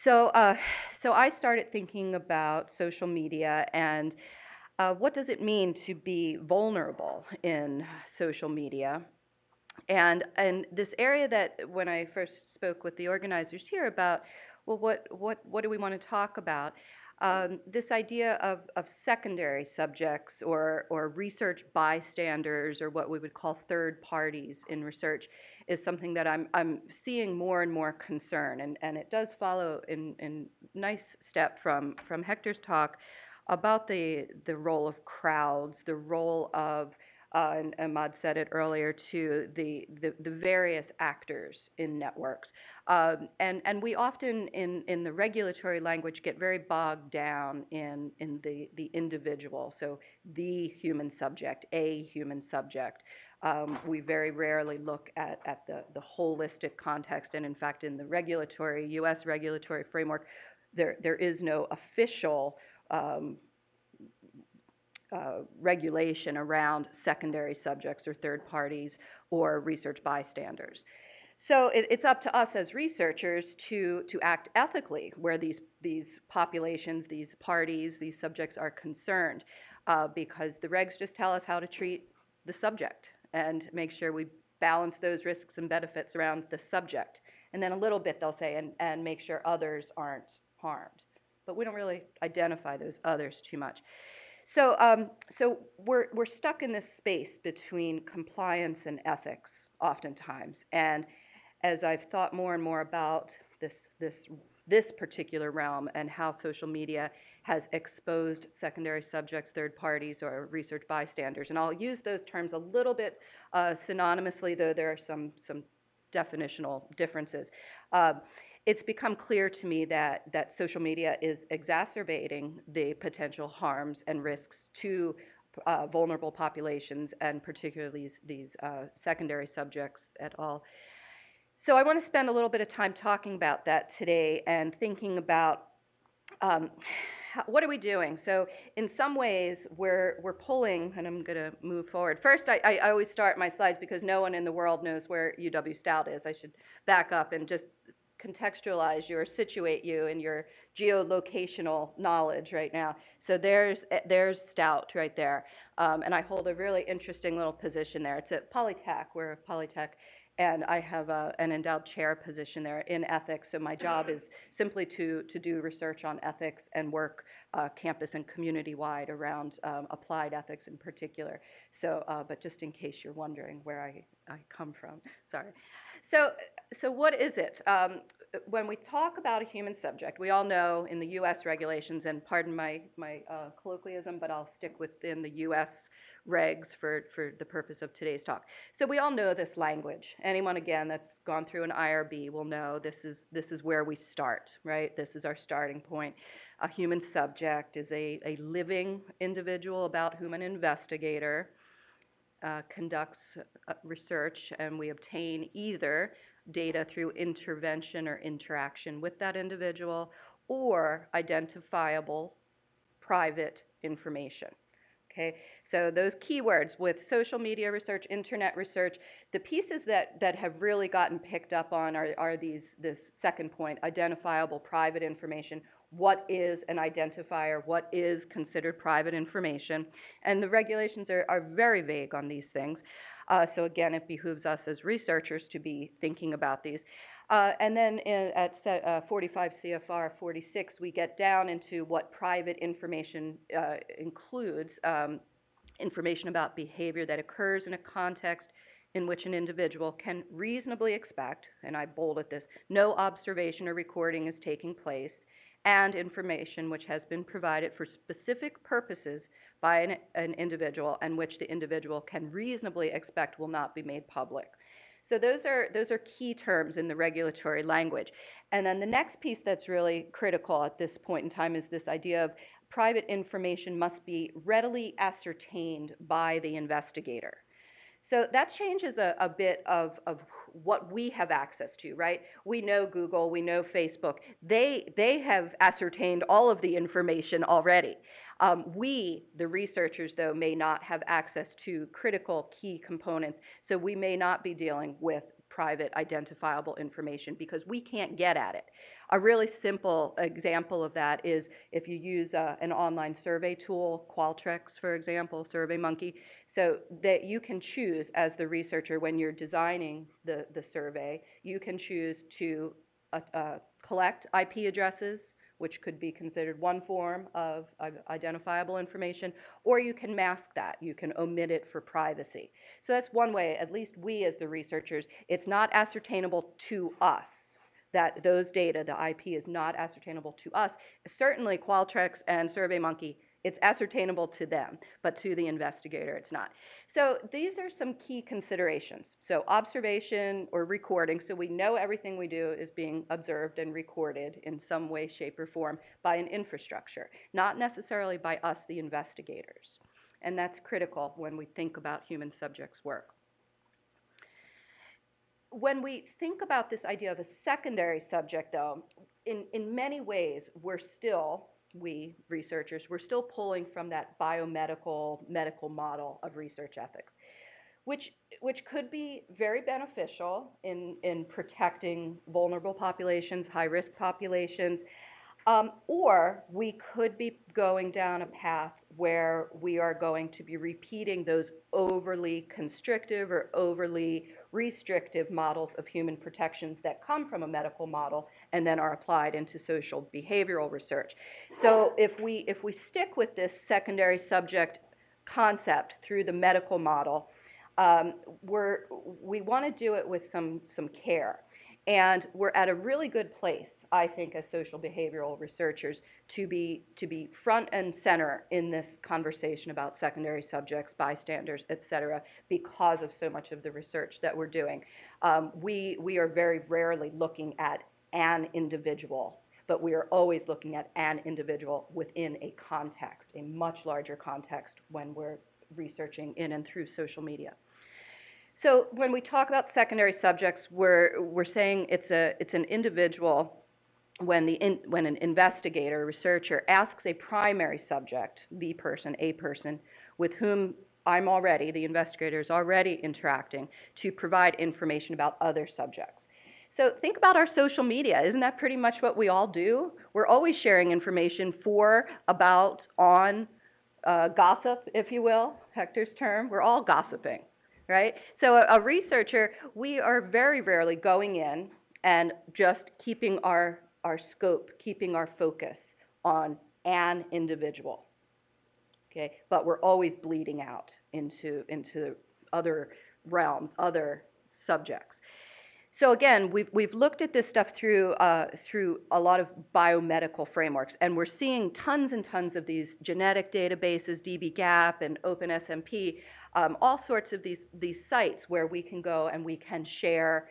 So I started thinking about social media and what does it mean to be vulnerable in social media. And this area that when I first spoke with the organizers here about, well, what do we want to talk about? This idea of secondary subjects or research bystanders, or what we would call third parties in research, is something that I'm seeing more and more concern. And it does follow in nice step from Hector's talk about the role of crowds, the role of and Ahmad said it earlier too, the various actors in networks. And we often, in the regulatory language, get very bogged down in the individual, so the human subject, a human subject. We very rarely look at the holistic context, and in fact, in the regulatory, U.S. regulatory framework, there is no official regulation around secondary subjects or third parties or research bystanders. So it's up to us as researchers to act ethically where these populations, these parties, these subjects are concerned, because the regs just tell us how to treat the subject and make sure we balance those risks and benefits around the subject. And then a little bit they'll say, and make sure others aren't harmed. But we don't really identify those others too much. So, so we're stuck in this space between compliance and ethics oftentimes. And as I've thought more and more about this particular realm and how social media has exposed secondary subjects, third parties, or research bystanders, and I'll use those terms a little bit synonymously, though there are some definitional differences. It's become clear to me that social media is exacerbating the potential harms and risks to vulnerable populations, and particularly these secondary subjects et al. So I want to spend a little bit of time talking about that today and thinking about what are we doing? So in some ways, we're pulling, and I'm going to move forward. First, I always start my slides because no one in the world knows where UW Stout is. I should back up and just contextualize you or situate you in your geolocational knowledge right now. So there's Stout right there. And I hold a really interesting little position there. It's at Polytech. We're a Polytech. And I have an endowed chair position there in ethics. So my job is simply to do research on ethics and work campus and community-wide around applied ethics in particular. So, but just in case you're wondering where I come from, sorry. So what is it? When we talk about a human subject, we all know in the U.S. regulations, and pardon my colloquialism, but I'll stick within the U.S. regs for the purpose of today's talk. So we all know this language. Anyone, again, that's gone through an IRB will know this is where we start, right? This is our starting point. A human subject is a living individual about whom an investigator conducts research, and we obtain either data through intervention or interaction with that individual or identifiable private information. Okay, so those keywords with social media research, internet research, the pieces that have really gotten picked up on are this second point, identifiable private information. What is an identifier? What is considered private information? And the regulations are very vague on these things. So again, it behooves us as researchers to be thinking about these. And then at 45 CFR 46, we get down into what private information includes, information about behavior that occurs in a context in which an individual can reasonably expect, and I bolded this, no observation or recording is taking place, and information which has been provided for specific purposes by an individual and which the individual can reasonably expect will not be made public. So those are key terms in the regulatory language. And then the next piece that's really critical at this point in time is this idea of private information must be readily ascertained by the investigator. So that changes a bit of what we have access to, right? We know Google, we know Facebook. They have ascertained all of the information already. We, the researchers, though, may not have access to critical key components, so we may not be dealing with private identifiable information because we can't get at it. A really simple example of that is if you use an online survey tool, Qualtrics, for example, SurveyMonkey, so that you can choose as the researcher when you're designing the survey, you can choose to collect IP addresses, which could be considered one form of identifiable information, or you can mask that. You can omit it for privacy. So that's one way, at least we as the researchers, it's not ascertainable to us. That those data, the IP is not ascertainable to us. Certainly Qualtrics and SurveyMonkey, it's ascertainable to them, but to the investigator it's not. So these are some key considerations. So observation or recording, so we know everything we do is being observed and recorded in some way, shape, or form by an infrastructure, not necessarily by us, the investigators. And that's critical when we think about human subjects' work. When we think about this idea of a secondary subject, though, in many ways, we researchers, we're still pulling from that biomedical, medical model of research ethics, which could be very beneficial in protecting vulnerable populations, high-risk populations, or we could be going down a path where we are going to be repeating those overly constrictive or overly restrictive models of human protections that come from a medical model and then are applied into social behavioral research. So if we stick with this secondary subject concept through the medical model, we want to do it with some care. And we're at a really good place, I think, as social behavioral researchers to be front and center in this conversation about secondary subjects, bystanders, et cetera, because of so much of the research that we're doing. We are very rarely looking at an individual, but we are always looking at an individual within a context, a much larger context when we're researching in and through social media. So when we talk about secondary subjects, we're saying it's an individual when an investigator, researcher asks a primary subject, the person, a person, with whom the investigator is already interacting, to provide information about other subjects. So think about our social media. Isn't that pretty much what we all do? We're always sharing information for, about, on, gossip, if you will, Hector's term. We're all gossiping, right? So a researcher, we are very rarely going in and just keeping our scope, keeping our focus on an individual, okay? But we're always bleeding out into other realms, other subjects. So again, we've looked at this stuff through a lot of biomedical frameworks, and we're seeing tons and tons of these genetic databases, dbGaP and OpenSMP, all sorts of these sites where we can go and we can share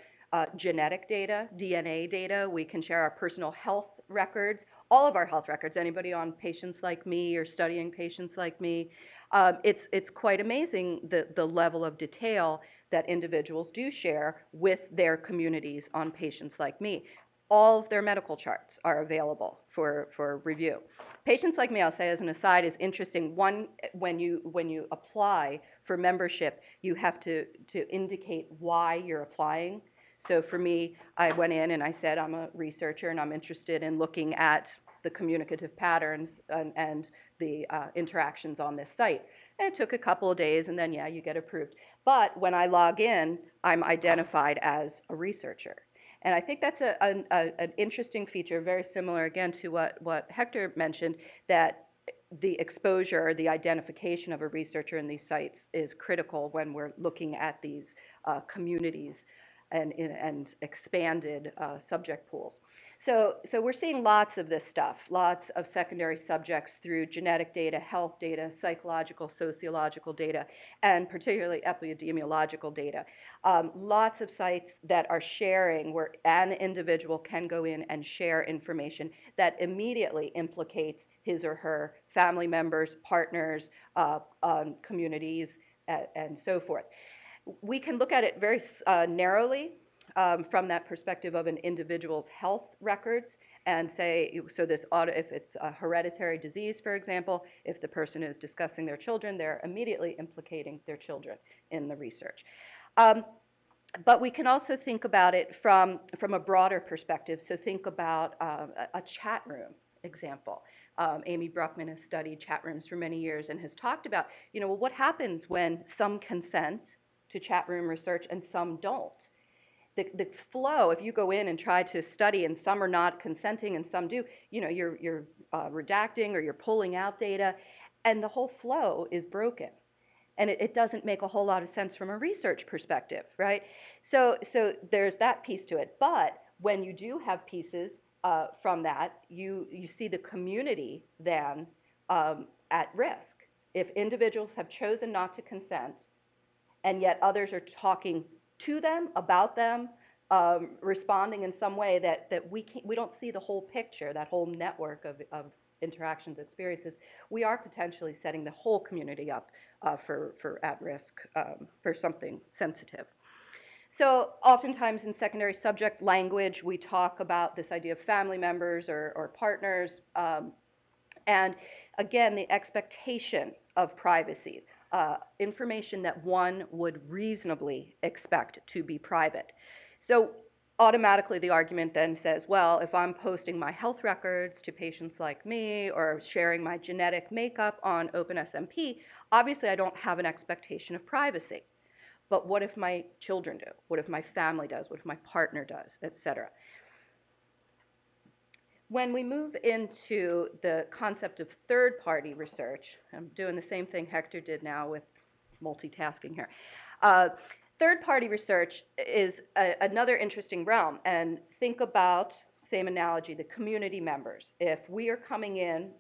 genetic data, DNA data. We can share our personal health records, all of our health records. Anybody on Patients Like Me or studying Patients Like Me? It's quite amazing the level of detail that individuals do share with their communities on Patients Like Me. All of their medical charts are available for review. Patients Like Me, I'll say as an aside, is interesting. One, when you apply for membership, you have to indicate why you're applying. So for me, I went in and I said, I'm a researcher and I'm interested in looking at the communicative patterns and the interactions on this site. And it took a couple of days, and then, yeah, you get approved. But when I log in, I'm identified as a researcher. And I think that's an interesting feature, very similar, again, to what Hector mentioned, that the exposure, the identification of a researcher in these sites is critical when we're looking at these communities and expanded subject pools. So we're seeing lots of this stuff, lots of secondary subjects through genetic data, health data, psychological, sociological data, and particularly epidemiological data. Lots of sites that are sharing where an individual can go in and share information that immediately implicates his or her family members, partners, communities, and so forth. We can look at it very narrowly from that perspective of an individual's health records and say, so this if it's a hereditary disease, for example, if the person is discussing their children, they're immediately implicating their children in the research. But we can also think about it from a broader perspective. So think about a chat room example. Amy Bruckman has studied chat rooms for many years and has talked about, well, what happens when some consent to chat room research and some don't? The flow, if you go in and try to study and some are not consenting and some do, you're redacting or you're pulling out data, and the whole flow is broken. And it doesn't make a whole lot of sense from a research perspective, right? So there's that piece to it. But when you do have pieces from that, you see the community then at risk. If individuals have chosen not to consent, and yet others are talking to them, about them, responding in some way that we don't see the whole picture, that whole network of interactions, experiences, we are potentially setting the whole community up for at risk for something sensitive. So oftentimes in secondary subject language, we talk about this idea of family members or partners, and again, the expectation of privacy. Information that one would reasonably expect to be private. So automatically the argument then says, well, if I'm posting my health records to Patients Like Me or sharing my genetic makeup on OpenSMP, obviously I don't have an expectation of privacy. But what if my children do? What if my family does? What if my partner does, et cetera? When we move into the concept of third-party research, I'm doing the same thing Hector did now with multitasking here. Third-party research is another interesting realm, and think about, same analogy, the community members. If we are coming in,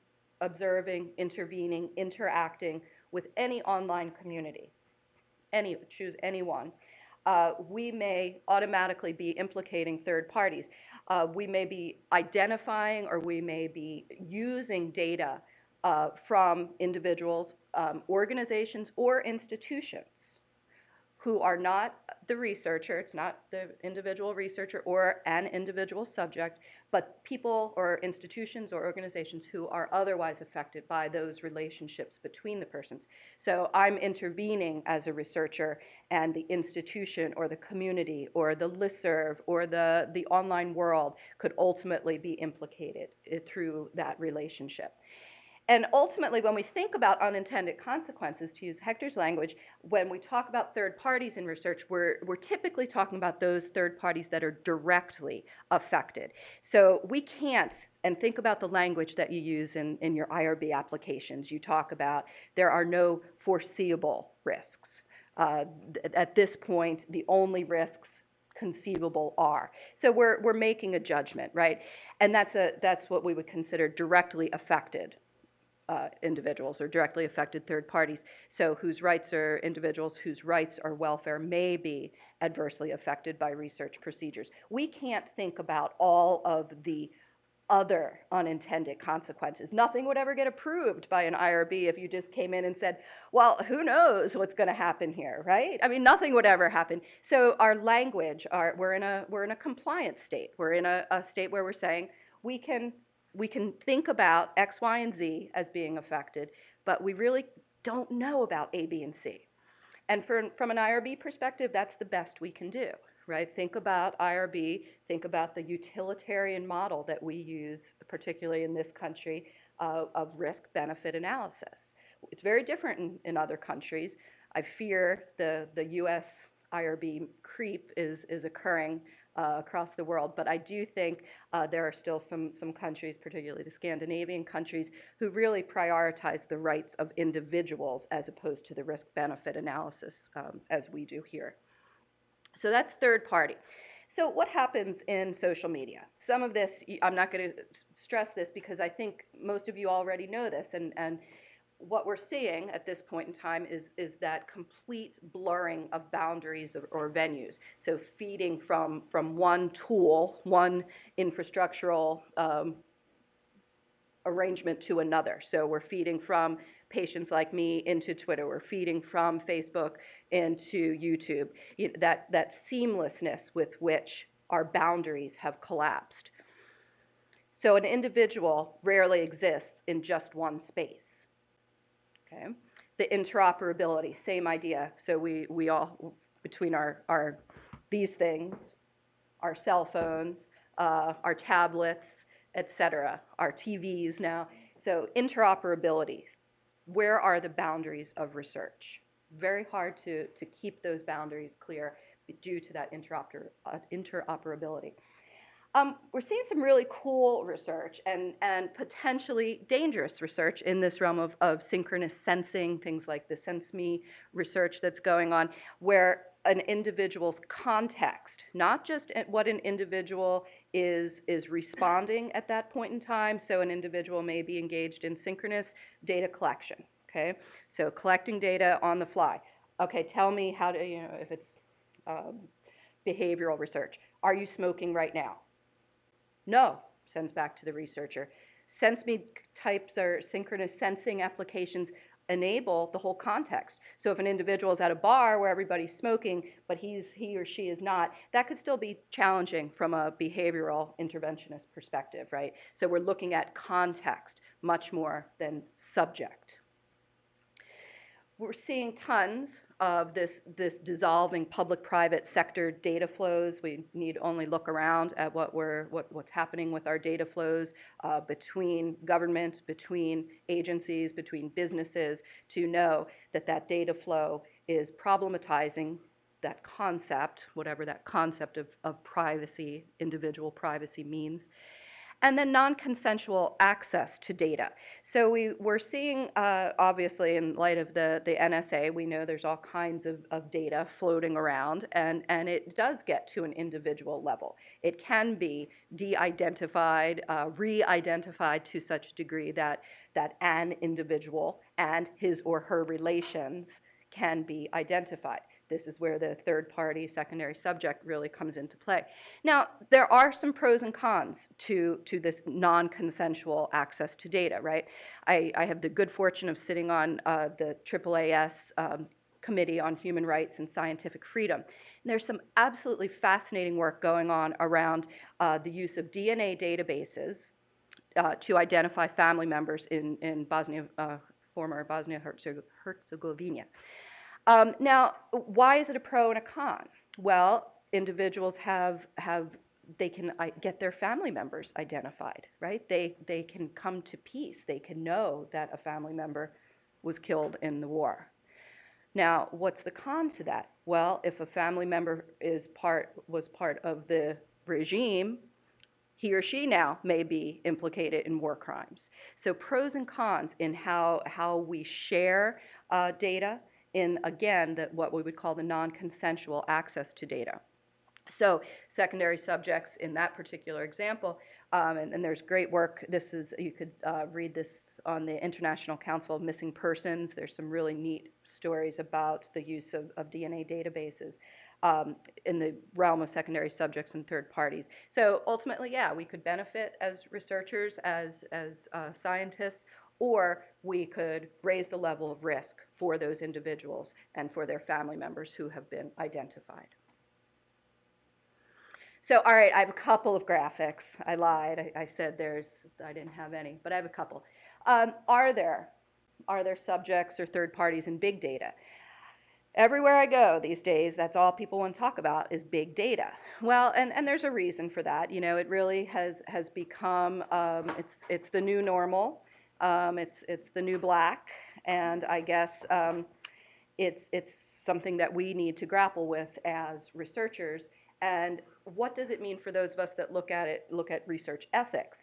observing, intervening, interacting with any online community, choose anyone, we may automatically be implicating third parties. We may be identifying or we may be using data from individuals, organizations, or institutions who are not the researcher, it's not the individual researcher or an individual subject, but people or institutions or organizations who are otherwise affected by those relationships between the persons. So I'm intervening as a researcher, and the institution or the community or the listserv or the online world could ultimately be implicated through that relationship. And ultimately, when we think about unintended consequences, to use Hector's language, when we talk about third parties in research, we're typically talking about those third parties that are directly affected. So we can't, and think about the language that you use in your IRB applications. You talk about there are no foreseeable risks. At this point, the only risks conceivable are. So we're making a judgment, right? And that's what we would consider directly affected individuals or directly affected third parties. So whose rights are individuals whose rights or welfare may be adversely affected by research procedures. We can't think about all of the other unintended consequences. Nothing would ever get approved by an IRB if you just came in and said, well, who knows what's going to happen here, right? I mean, nothing would ever happen. So our language, we're in a compliance state. We're in a state where we're saying we can think about X, Y, and Z as being affected, but we really don't know about A, B, and C. And from an IRB perspective, that's the best we can do, right? Think about IRB, think about the utilitarian model that we use, particularly in this country, of risk-benefit analysis. It's very different in other countries. I fear the US IRB creep is occurring across the world, but I do think there are still some countries, particularly the Scandinavian countries, who really prioritize the rights of individuals as opposed to the risk-benefit analysis as we do here. So that's third party. So what happens in social media? Some of this, I'm not going to stress this because I think most of you already know this, and what we're seeing at this point in time is that complete blurring of boundaries or venues. So feeding from one tool, one infrastructural arrangement to another. So we're feeding from patients like me into Twitter. We're feeding from Facebook into YouTube. That seamlessness with which our boundaries have collapsed. So an individual rarely exists in just one space. Okay. The interoperability, same idea. So we all, between our these things, our cell phones, our tablets, etc., our TVs now. So interoperability, where are the boundaries of research? Very hard to keep those boundaries clear due to that interoperability. We're seeing some really cool research and potentially dangerous research in this realm of synchronous sensing, things like the SenseMe research that's going on, where an individual's context, not just what an individual is responding at that point in time. So an individual may be engaged in synchronous data collection, okay? So collecting data on the fly. Okay, tell me how to, if it's behavioral research. Are you smoking right now? No, sends back to the researcher. SenseMe types or synchronous sensing applications enable the whole context. So if an individual is at a bar where everybody's smoking, but he or she is not, that could still be challenging from a behavioral interventionist perspective, right? So we're looking at context much more than subject. We're seeing tons of this dissolving public-private sector data flows. We need only look around at what's happening with our data flows between government, between agencies, between businesses, to know that data flow is problematizing that concept, whatever that concept of privacy, individual privacy means. And then non-consensual access to data. So we're seeing, obviously, in light of the NSA, we know there's all kinds of data floating around, and it does get to an individual level. It can be de-identified, re-identified to such a degree that an individual and his or her relations can be identified. This is where the third party secondary subject really comes into play. Now, there are some pros and cons to this non-consensual access to data, right? I have the good fortune of sitting on the AAAS Committee on Human Rights and Scientific Freedom. And there's some absolutely fascinating work going on around the use of DNA databases to identify family members in Bosnia, former Bosnia-Herzegovina. Now, why is it a pro and a con? Well, individuals they can get their family members identified, right? They can come to peace. They can know that a family member was killed in the war. Now, what's the con to that? Well, if a family member was part of the regime, he or she now may be implicated in war crimes. So pros and cons in how we share data in, again, what we would call the non-consensual access to data. So secondary subjects in that particular example, and there's great work. You could read this on the International Council of Missing Persons. There's some really neat stories about the use of DNA databases in the realm of secondary subjects and third parties. So ultimately, yeah, we could benefit as researchers, as scientists, or we could raise the level of risk for those individuals and for their family members who have been identified. So, all right, I have a couple of graphics. I lied. I said I didn't have any, but I have a couple. Are there subjects or third parties in big data? Everywhere I go these days, that's all people want to talk about is big data. Well, and there's a reason for that. You know, it really has become it's the new normal. It's the new black, and I guess it's something that we need to grapple with as researchers. And what does it mean for those of us that look at research ethics?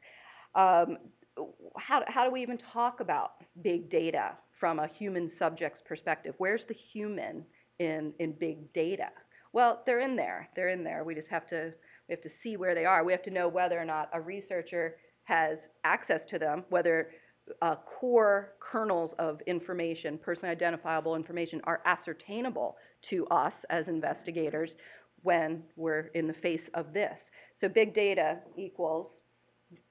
How do we even talk about big data from a human subject's perspective? Where's the human in big data? Well, they're in there. They're in there. We have to see where they are. We have to know whether or not a researcher has access to them, whether core kernels of information, personally identifiable information, are ascertainable to us as investigators when we're in the face of this. So big data equals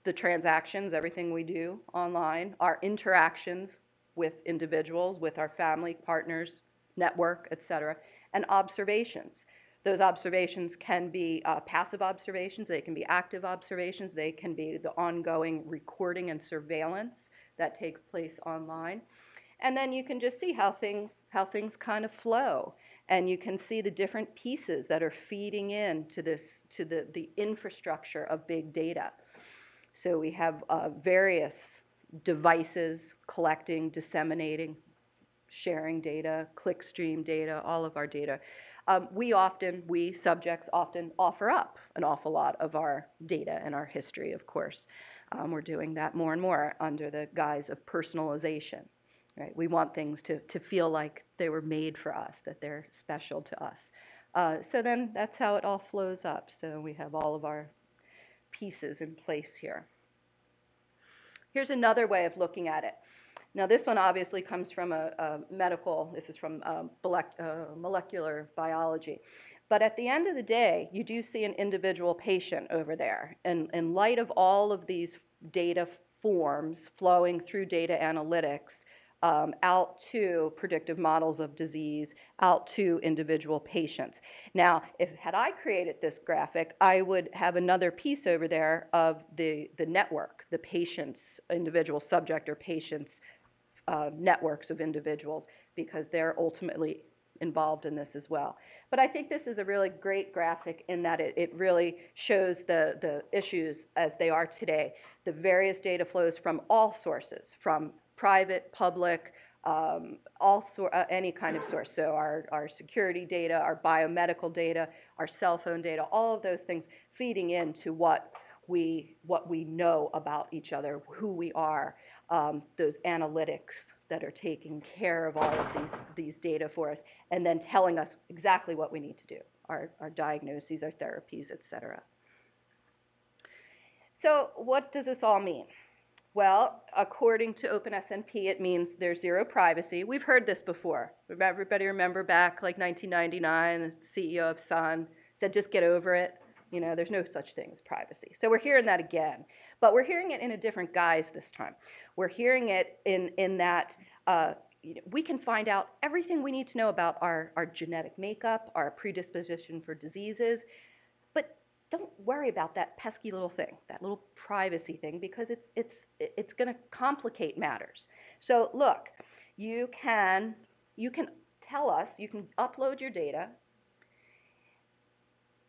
the transactions, everything we do online, our interactions with individuals, with our family, partners, network, et cetera, and observations. Those observations can be passive observations, they can be active observations, they can be the ongoing recording and surveillance that takes place online. And then you can just see how things kind of flow. And you can see the different pieces that are feeding into the infrastructure of big data. So we have various devices collecting, disseminating, sharing data, clickstream data, all of our data. We subjects often offer up an awful lot of our data and our history, of course. We're doing that more and more under the guise of personalization. Right? We want things to feel like they were made for us, that they're special to us. So then that's how it all flows up. So we have all of our pieces in place here. Here's another way of looking at it. Now this one obviously comes from this is from molecular biology. But at the end of the day, you do see an individual patient over there. And in light of all of these data forms flowing through data analytics, out to predictive models of disease, out to individual patients. Now, had I created this graphic, I would have another piece over there of the network, the patient's individual subject or patient's networks of individuals, because they're ultimately involved in this as well. But I think this is a really great graphic in that it really shows the issues as they are today. The various data flows from all sources, from private, public, any kind of source. So our security data, our biomedical data, our cell phone data, all of those things feeding into what we know about each other, who we are, those analytics that are taking care of all of these data for us, and then telling us exactly what we need to do, our diagnoses, our therapies, et cetera. So what does this all mean? Well, according to OpenSNP, it means there's zero privacy. We've heard this before. Everybody remember back like 1999, the CEO of Sun said, just get over it. You know, there's no such thing as privacy. So we're hearing that again. But we're hearing it in a different guise this time. We're hearing it in that we can find out everything we need to know about our genetic makeup, our predisposition for diseases, but don't worry about that pesky little thing, that little privacy thing, because it's going to complicate matters. So look, you can tell us, you can upload your data,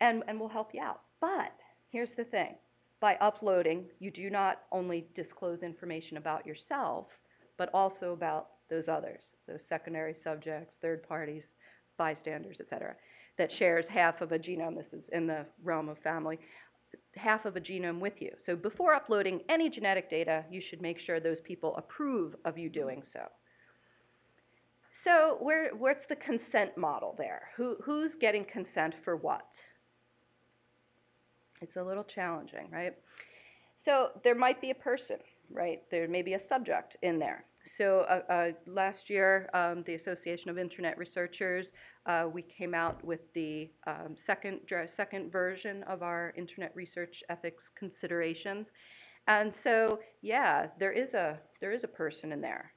and we'll help you out. But here's the thing. By uploading, you do not only disclose information about yourself, but also about those others, those secondary subjects, third parties, bystanders, et cetera, that shares half of a genome. This is in the realm of family, half of a genome with you. So before uploading any genetic data, you should make sure those people approve of you doing so. So what's the consent model there? Who's getting consent for what? It's a little challenging, right? So there might be a person, right? There may be a subject in there. So last year, the Association of Internet Researchers, we came out with the second version of our Internet Research Ethics Considerations. And so, yeah, there is a person in there.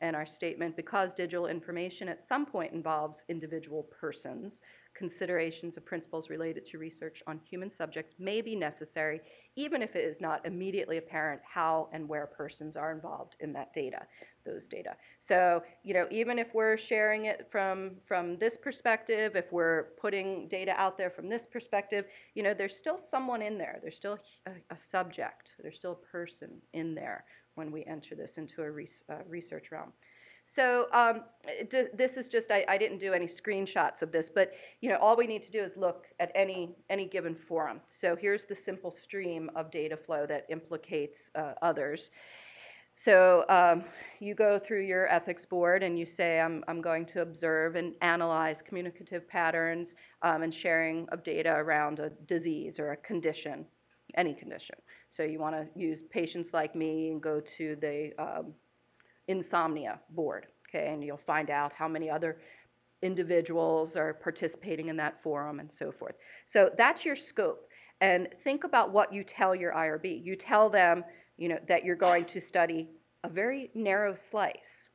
And our statement, because digital information at some point involves individual persons, considerations of principles related to research on human subjects may be necessary, even if it is not immediately apparent how and where persons are involved in that data, those data. So, even if we're sharing it from this perspective, if we're putting data out there from this perspective, there's still someone in there. There's still a subject. There's still a person in there when we enter this into a research realm. So this is just, I didn't do any screenshots of this, but all we need to do is look at any given forum. So here's the simple stream of data flow that implicates others. So you go through your ethics board and you say, I'm going to observe and analyze communicative patterns and sharing of data around a disease or a condition, any condition. So you want to use patients like me and go to the insomnia board, okay, and you'll find out how many other individuals are participating in that forum and so forth. So that's your scope. And think about what you tell your IRB. You tell them, that you're going to study a very narrow slice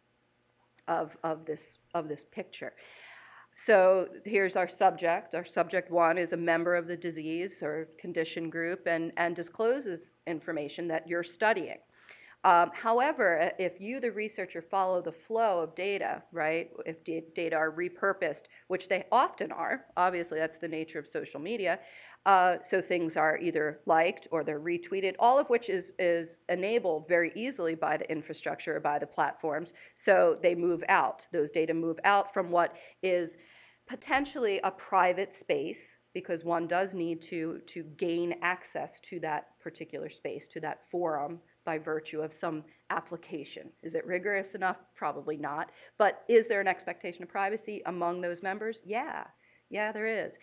of this picture. So here's our subject. Our subject one is a member of the disease or condition group and discloses information that you're studying. However, if you, the researcher, follow the flow of data, right, if data are repurposed, which they often are, obviously that's the nature of social media, so things are either liked or they're retweeted, all of which is enabled very easily by the infrastructure or by the platforms, so they move out. Those data move out from what is potentially a private space, because one does need to gain access to that particular space, to that forum, by virtue of some application. Is it rigorous enough? Probably not. But is there an expectation of privacy among those members? Yeah, there is.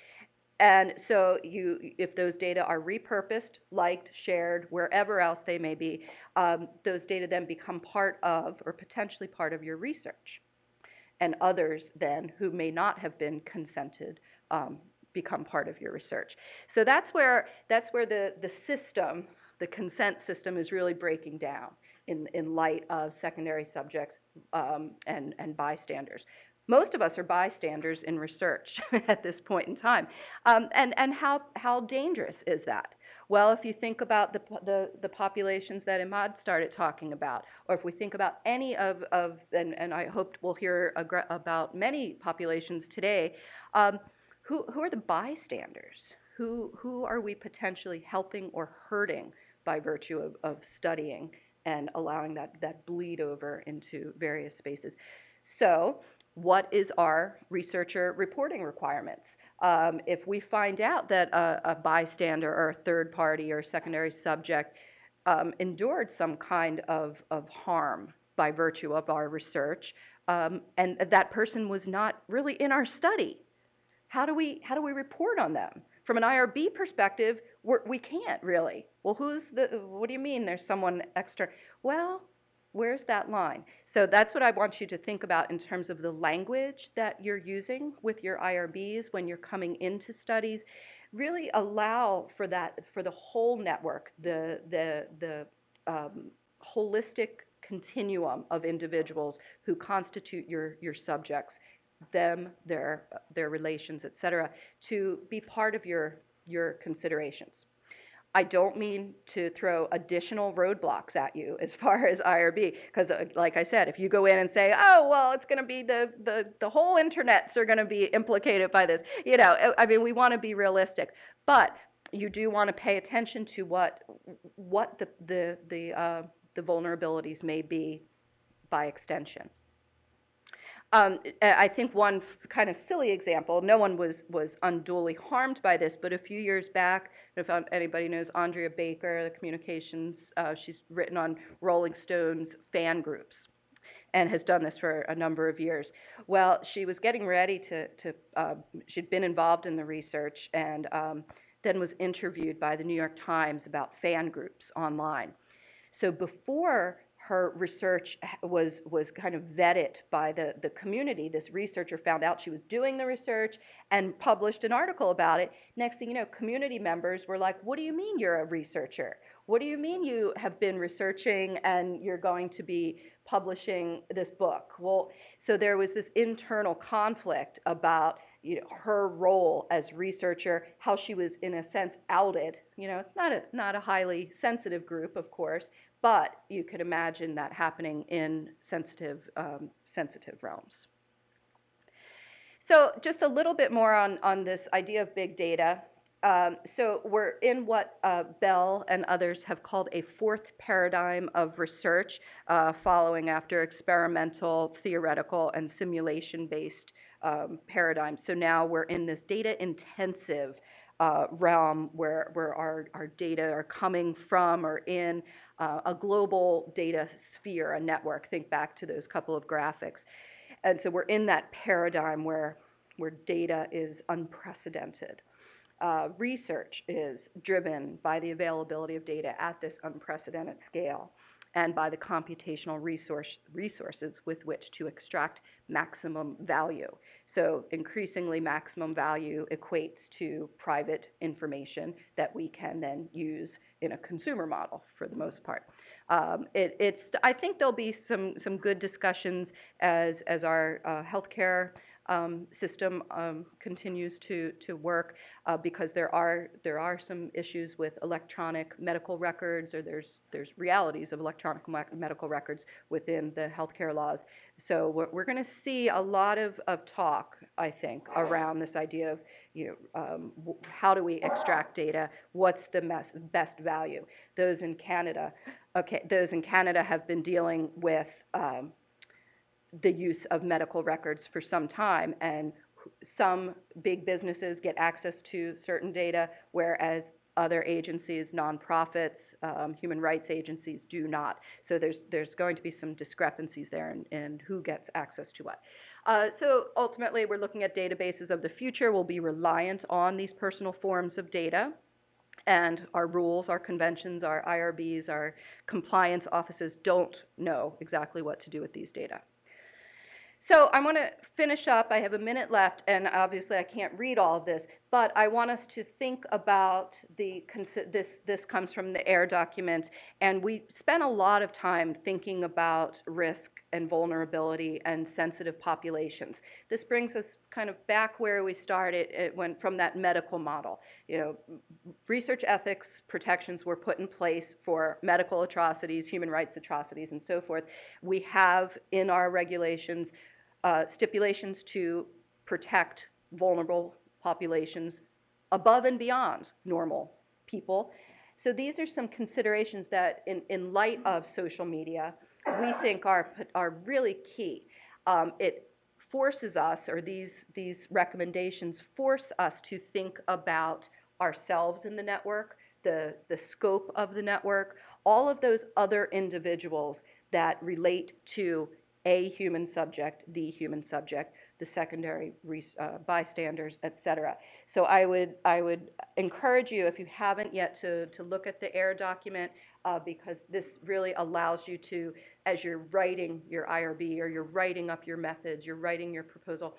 And so if those data are repurposed, liked, shared, wherever else they may be, those data then become part of, or potentially part of, your research. And others then, who may not have been consented, become part of your research. So that's where the system, the consent system, is really breaking down in light of secondary subjects and bystanders. Most of us are bystanders in research at this point in time. And how dangerous is that? Well, if you think about the populations that Imad started talking about, or if we think about any of and I hope we'll hear about many populations today, who are the bystanders? Who are we potentially helping or hurting by virtue of studying and allowing that bleed over into various spaces? So what is our researcher reporting requirements? If we find out that a bystander or a third party or secondary subject endured some kind of harm by virtue of our research, and that person was not really in our study, how do we report on them? From an IRB perspective, we can't really. Well, what do you mean there's someone extra? Well, where's that line? So that's what I want you to think about in terms of the language that you're using with your IRBs when you're coming into studies. Really allow for that, for the whole network, the holistic continuum of individuals who constitute your subjects, them, their relations, et cetera, to be part of your considerations. I don't mean to throw additional roadblocks at you as far as IRB, because like I said, if you go in and say, oh, well, it's going to be the whole internets are going to be implicated by this, you know, I mean, we want to be realistic, but you do want to pay attention to what the vulnerabilities may be by extension. I think one kind of silly example, no one was unduly harmed by this, but a few years back, if anybody knows Andrea Baker, the communications, she's written on Rolling Stone's fan groups and has done this for a number of years. Well, she was getting ready she'd been involved in the research and then was interviewed by the New York Times about fan groups online. So before her research was kind of vetted by the community, this researcher found out she was doing the research and published an article about it. Next thing you know, community members were like, what do you mean you're a researcher? What do you mean you have been researching and you're going to be publishing this book? Well, so there was this internal conflict about, you know, her role as researcher, how she was in a sense outed. You know, it's not a highly sensitive group, of course, but you could imagine that happening in sensitive realms. So just a little bit more on this idea of big data. So we're in what Bell and others have called a fourth paradigm of research, following after experimental, theoretical, and simulation-based paradigms. So now we're in this data-intensive realm where our data are coming from or in a global data sphere, a network. Think back to those couple of graphics. And so we're in that paradigm where data is unprecedented. Research is driven by the availability of data at this unprecedented scale and by the computational resources with which to extract maximum value. So increasingly maximum value equates to private information that we can then use in a consumer model for the most part. I think there'll be some good discussions as our healthcare system continues to work, because there are some issues with electronic medical records, or there's realities of electronic medical records within the healthcare laws. So we're going to see a lot of talk, I think, around this idea of, you know, how do we extract data? What's the best value? Those in Canada have been dealing with the use of medical records for some time, and some big businesses get access to certain data, whereas other agencies, nonprofits, human rights agencies do not. So there's going to be some discrepancies there in who gets access to what. So ultimately, we're looking at databases of the future. We'll be reliant on these personal forms of data. And our rules, our conventions, our IRBs, our compliance offices don't know exactly what to do with these data. So I want to finish up. I have a minute left, and obviously I can't read all of this, but I want us to think about this comes from the AIR document, and we spent a lot of time thinking about risk and vulnerability and sensitive populations. This brings us kind of back where we started. It went from that medical model. You know, research ethics protections were put in place for medical atrocities, human rights atrocities, and so forth. We have in our regulations stipulations to protect vulnerable populations above and beyond normal people. So these are some considerations that in light of social media, we think are really key. It forces us, or these recommendations force us to think about ourselves in the network, the scope of the network, all of those other individuals that relate to a human subject, the human subject, the secondary bystanders, et cetera. So I would encourage you, if you haven't yet, to look at the AIR document, because this really allows you to, as you're writing your IRB or you're writing up your methods, you're writing your proposal,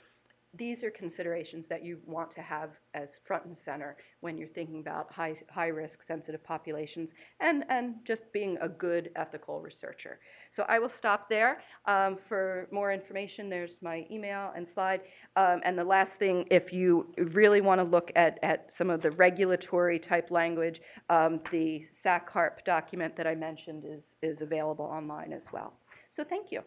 these are considerations that you want to have as front and center when you're thinking about high risk sensitive populations and just being a good ethical researcher. So I will stop there. For more information, there's my email and slide. And the last thing, if you really want to look at some of the regulatory type language, the SAC-HARP document that I mentioned is available online as well. So thank you.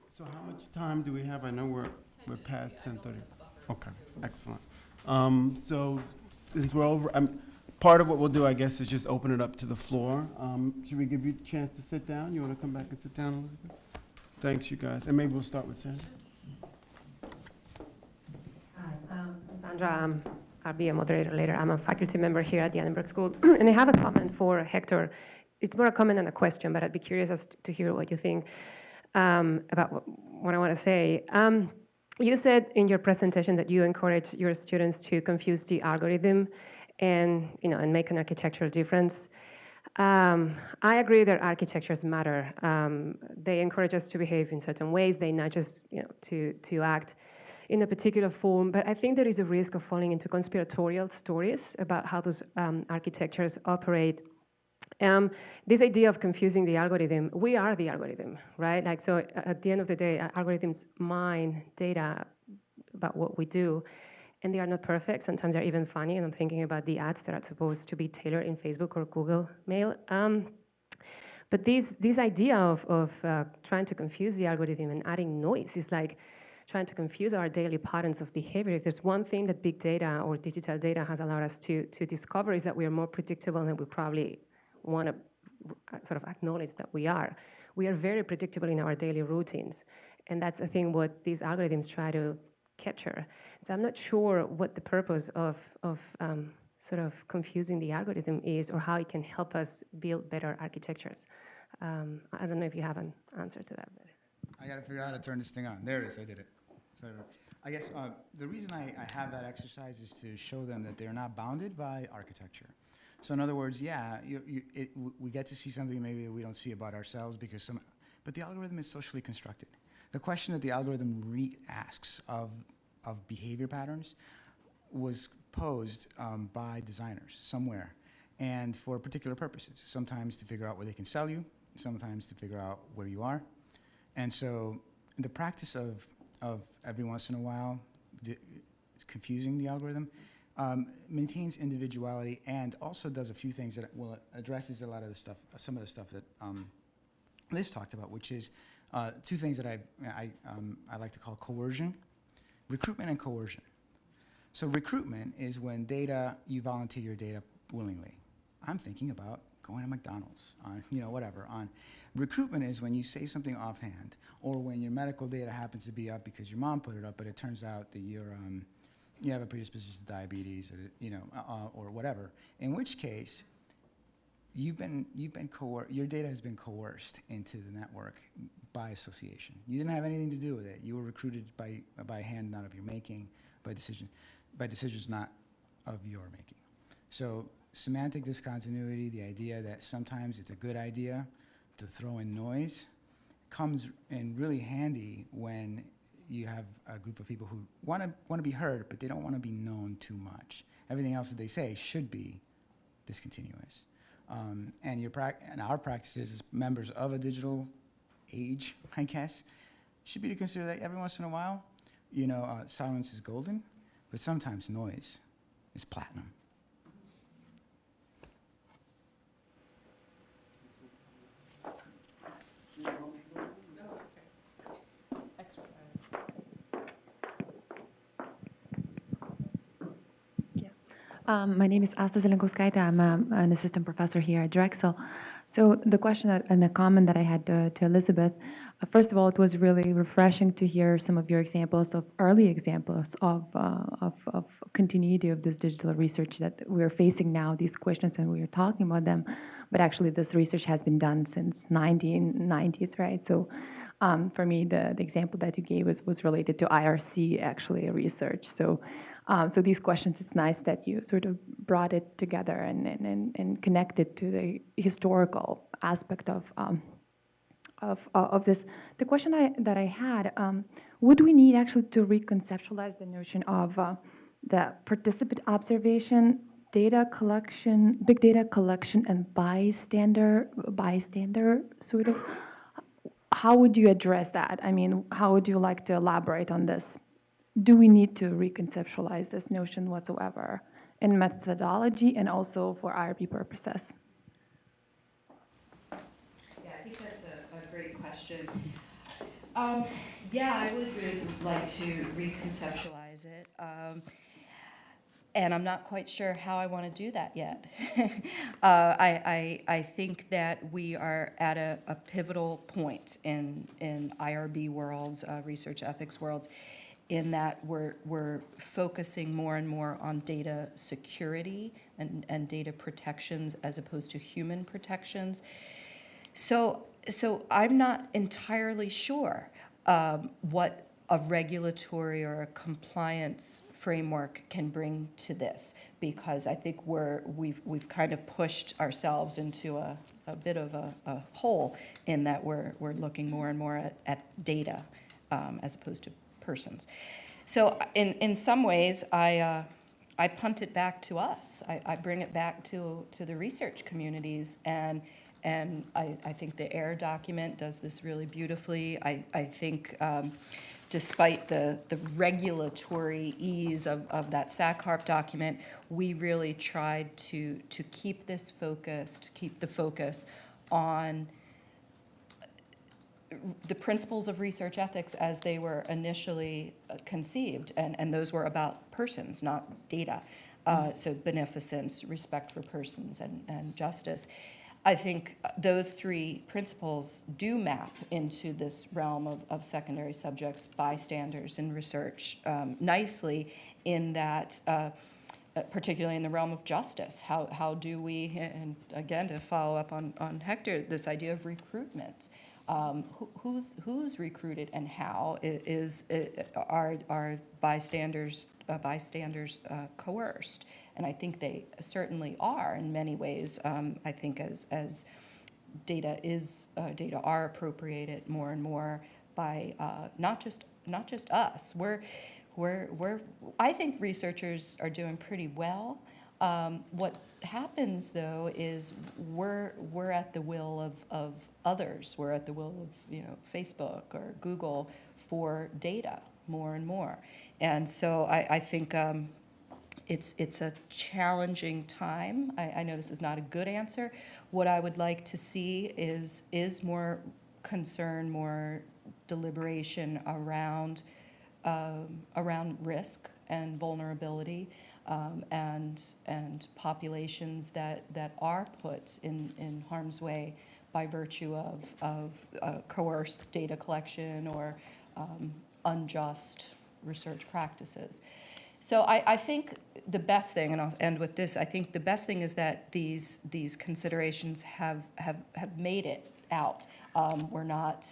So how much time do we have? I know we're past 10:30. Okay, excellent. So since we're over, part of what we'll do, I guess, is just open it up to the floor. Should we give you a chance to sit down? You want to come back and sit down, Elizabeth? Thanks, you guys. And maybe we'll start with Sandra. Hi, I'm Sandra. I'll be a moderator later. I'm a faculty member here at the Annenberg School, and I have a comment for Hector. It's more a comment than a question, but I'd be curious as to hear what you think about what I want to say. You said in your presentation that you encourage your students to confuse the algorithm and make an architectural difference. I agree that architectures matter. They encourage us to behave in certain ways. They nudge us, to act in a particular form. But I think there is a risk of falling into conspiratorial stories about how those architectures operate. This idea of confusing the algorithm, we are the algorithm, right? Like, so at the end of the day, algorithms mine data about what we do, and they are not perfect. Sometimes they're even funny, and I'm thinking about the ads that are supposed to be tailored in Facebook or Google Mail. But this idea of trying to confuse the algorithm and adding noise is like trying to confuse our daily patterns of behavior. If there's one thing that big data or digital data has allowed us to discover is that we are more predictable than we probably want to sort of acknowledge that we are. We are very predictable in our daily routines, and that's, I think, what these algorithms try to capture. So I'm not sure what the purpose of sort of confusing the algorithm is, or how it can help us build better architectures. I don't know if you have an answer to that. But I got to figure out how to turn this thing on. There it is. I did it. So I guess the reason I have that exercise is to show them that they're not bounded by architecture. So in other words, yeah, we get to see something maybe that we don't see about ourselves but the algorithm is socially constructed. The question that the algorithm asks of behavior patterns was posed by designers somewhere, and for particular purposes. Sometimes to figure out where they can sell you, sometimes to figure out where you are. And so the practice of every once in a while confusing the algorithm maintains individuality and also does a few things that addresses a lot of the stuff, some of the stuff that Liz talked about, which is two things that I like to call coercion, recruitment and coercion. So recruitment is when you volunteer your data willingly. I'm thinking about going to McDonald's on, whatever. Recruitment is when you say something offhand, or when your medical data happens to be up because your mom put it up, but it turns out that you have a predisposition to diabetes, or whatever. In which case, your data has been coerced into the network by association. You didn't have anything to do with it. You were recruited by hand not of your making, by decisions not of your making. So semantic discontinuity, the idea that sometimes it's a good idea to throw in noise, comes in really handy when you have a group of people who want to be heard, but they don't want to be known too much. Everything else that they say should be discontinuous. And our practices as members of a digital age, I guess, should be to consider that every once in a while, silence is golden, but sometimes noise is platinum. My name is Asta Zelenkovskaite. I'm an assistant professor here at Drexel. So the question and the comment that I had to Elizabeth, first of all, it was really refreshing to hear some of your early examples of continuity of this digital research that we're facing now, these questions, and we are talking about them. But actually, this research has been done since 1990s, right? So for me, the example that you gave was related to IRC, actually, research. So these questions, it's nice that you sort of brought it together and connected to the historical aspect of of this. The question that I had, would we need actually to reconceptualize the notion of the participant observation, data collection, big data collection, and bystander sort of? How would you address that? I mean, how would you like to elaborate on this? Do we need to reconceptualize this notion whatsoever in methodology and also for IRB purposes? Yeah, I think that's a great question. Yeah, I would really like to reconceptualize it. And I'm not quite sure how I want to do that yet. I think that we are at a pivotal point in IRB worlds, research ethics worlds, in that we're focusing more and more on data security and data protections as opposed to human protections. So I'm not entirely sure what a regulatory or a compliance framework can bring to this, because I think we've kind of pushed ourselves into a bit of a hole in that we're looking more and more at data as opposed to persons. So in some ways, I punt it back to us. I bring it back to the research communities, and I think the AIR document does this really beautifully. I think despite the regulatory ease of that SACCARP document, we really tried to keep this focused, keep the focus on the principles of research ethics as they were initially conceived, and those were about persons, not data. So beneficence, respect for persons, and justice. I think those three principles do map into this realm of secondary subjects, bystanders, and research nicely, in that, particularly in the realm of justice. How do we, and again, to follow up on Hector, this idea of recruitment. Who's recruited and how are bystanders coerced? And I think they certainly are in many ways. I think as data are appropriated more and more by not just us. I think researchers are doing pretty well. What happens though is we're at the will of others. We're at the will of Facebook or Google for data more and more, and so I think it's a challenging time. I know this is not a good answer. What I would like to see is more concern, more deliberation around risk and vulnerability. And populations that are put in harm's way by virtue of coerced data collection or unjust research practices. So I think the best thing, and I'll end with this, I think the best thing is that these considerations have made it out. We're not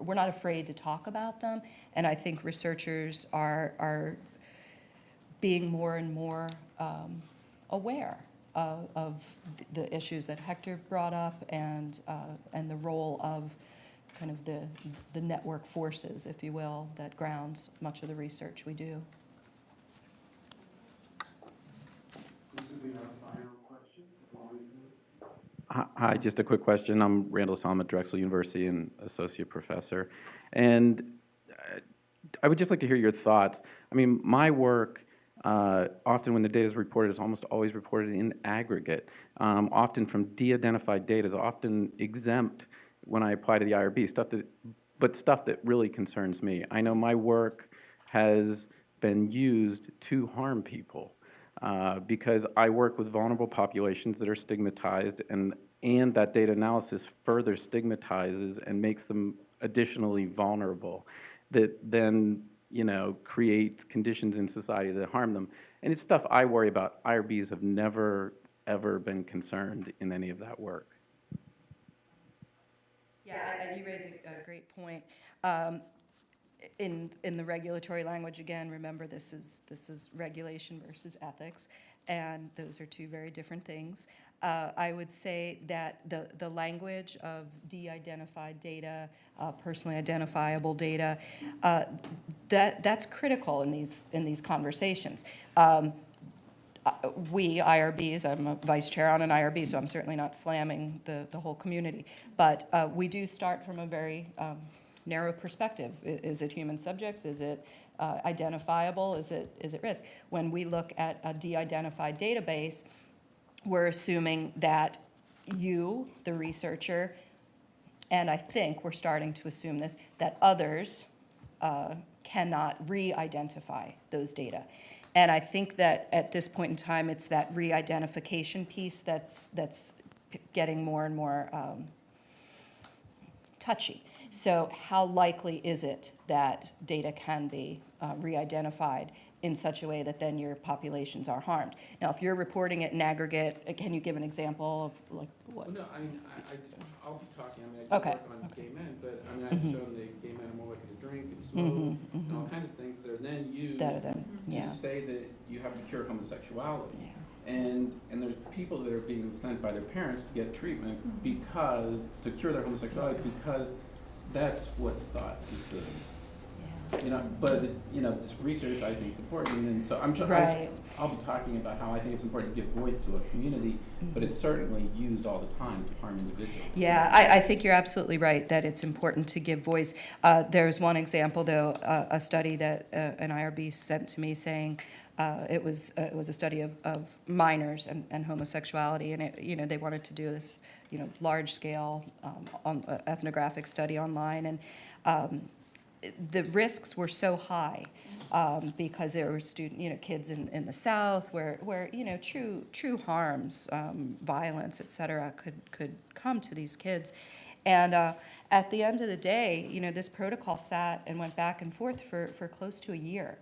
afraid to talk about them, and I think researchers are being more and more aware of the issues that Hector brought up, and the role of kind of the network forces, if you will, that grounds much of the research we do. This will be our final question. Hi, just a quick question. I'm Randall Salm at Drexel University and associate professor. And I would just like to hear your thoughts. I mean, my work, often when the data is reported, is almost always reported in aggregate. Often from de-identified data is often exempt when I apply to the IRB, but stuff that really concerns me. I know my work has been used to harm people. Because I work with vulnerable populations that are stigmatized, and that data analysis further stigmatizes and makes them additionally vulnerable, that then creates conditions in society that harm them. And it's stuff I worry about. IRBs have never, ever been concerned in any of that work. Yeah, you raise a great point. In the regulatory language, again, remember this is regulation versus ethics, and those are two very different things. I would say that the language of de-identified data, personally identifiable data, that's critical in these conversations. We, IRBs, I'm a vice chair on an IRB, so I'm certainly not slamming the whole community, but we do start from a very narrow perspective. Is it human subjects? Is it identifiable? Is it risk? When we look at a de-identified database, we're assuming that you, the researcher, and I think we're starting to assume this, that others cannot re-identify those data. And I think that at this point in time, it's that re-identification piece that's getting more and more touchy. So how likely is it that data can be re-identified in such a way that then your populations are harmed? Now, if you're reporting it in aggregate, can you give an example of like what? Well, no, I mean, I'll be talking, I mean, I Okay. do work on gay men, but, I mean, I've shown that gay men are more likely to drink and smoke, and all kinds of things that are then used Yeah. to say that you have to cure homosexuality. Yeah. And there's people that are being sent by their parents to get treatment because, to cure their homosexuality, because that's what's thought is good. You know, but, you know, this research I think is important, and so Right. I'll be talking about how I think it's important to give voice to a community, but it's certainly used all the time to harm individuals. Yeah, I think you're absolutely right that it's important to give voice. There's one example, though, a study that an IRB sent to me saying it was a study of minors and homosexuality, and it, you know, they wanted to do this, you know, large scale ethnographic study online, and the risks were so high because there were kids in the South where you know true harms, violence, et cetera, could come to these kids, and at the end of the day, you know, this protocol sat and went back and forth for close to a year,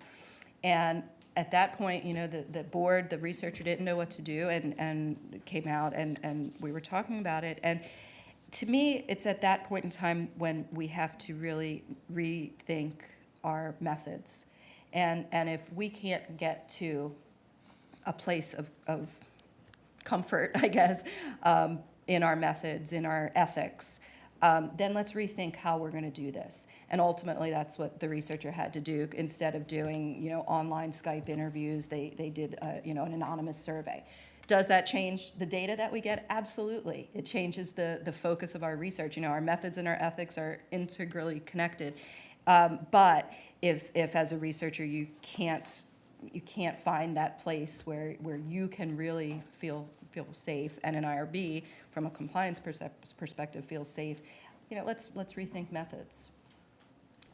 and at that point, you know, the board, the researcher didn't know what to do, and came out and we were talking about it, and to me, it's at that point in time when we have to really rethink our methods. And if we can't get to a place of comfort, I guess, in our methods, in our ethics, then let's rethink how we're going to do this. And ultimately, that's what the researcher had to do. Instead of doing, you know, online Skype interviews, they did, you know, an anonymous survey. Does that change the data that we get? Absolutely. It changes the focus of our research. You know, our methods and our ethics are integrally connected. But if as a researcher you can't find that place where you can really feel safe, and an IRB from a compliance perspective feels safe, you know, let's rethink methods.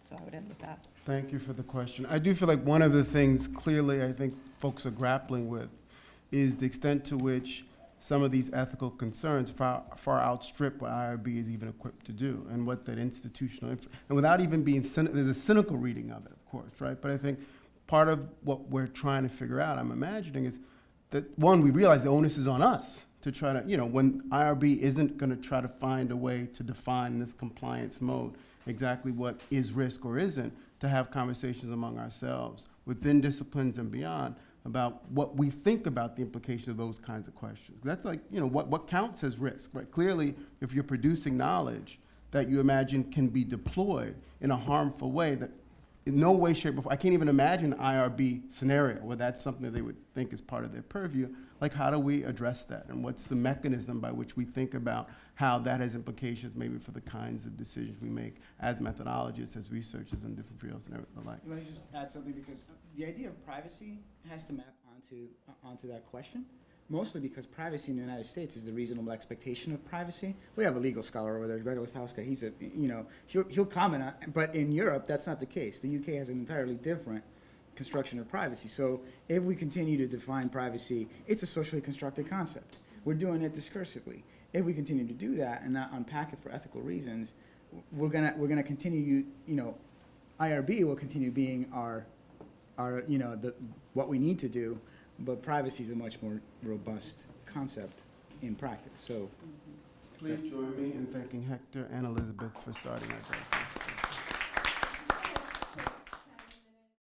So I would end with that. Thank you for the question. I do feel like one of the things clearly I think folks are grappling with is the extent to which some of these ethical concerns far outstrip what IRB is even equipped to do, and what that institutional, and without even being, there's a cynical reading of it, of course, right? But I think part of what we're trying to figure out, I'm imagining, is that, one, we realize the onus is on us to try to, you know, when IRB isn't going to try to find a way to define this compliance mode exactly what is risk or isn't, to have conversations among ourselves within disciplines and beyond about what we think about the implications of those kinds of questions. That's like, you know, what counts as risk, right? Clearly, if you're producing knowledge that you imagine can be deployed in a harmful way, that in no way, shape, or form, I can't even imagine an IRB scenario where that's something that they would think is part of their purview. Like, how do we address that? And what's the mechanism by which we think about how that has implications maybe for the kinds of decisions we make as methodologists, as researchers in different fields and the like? Let me just add something, because the idea of privacy has to map onto that question, mostly because privacy in the United States is the reasonable expectation of privacy. We have a legal scholar over there, Greg Listowska. He's he'll comment on, but in Europe, that's not the case. The UK has an entirely different construction of privacy. So if we continue to define privacy, it's a socially constructed concept. We're doing it discursively. If we continue to do that and not unpack it for ethical reasons, we're gonna continue, IRB will continue being our what we need to do, but privacy is a much more robust concept in practice. So Please join me in thanking Hector and Elizabeth for starting our day.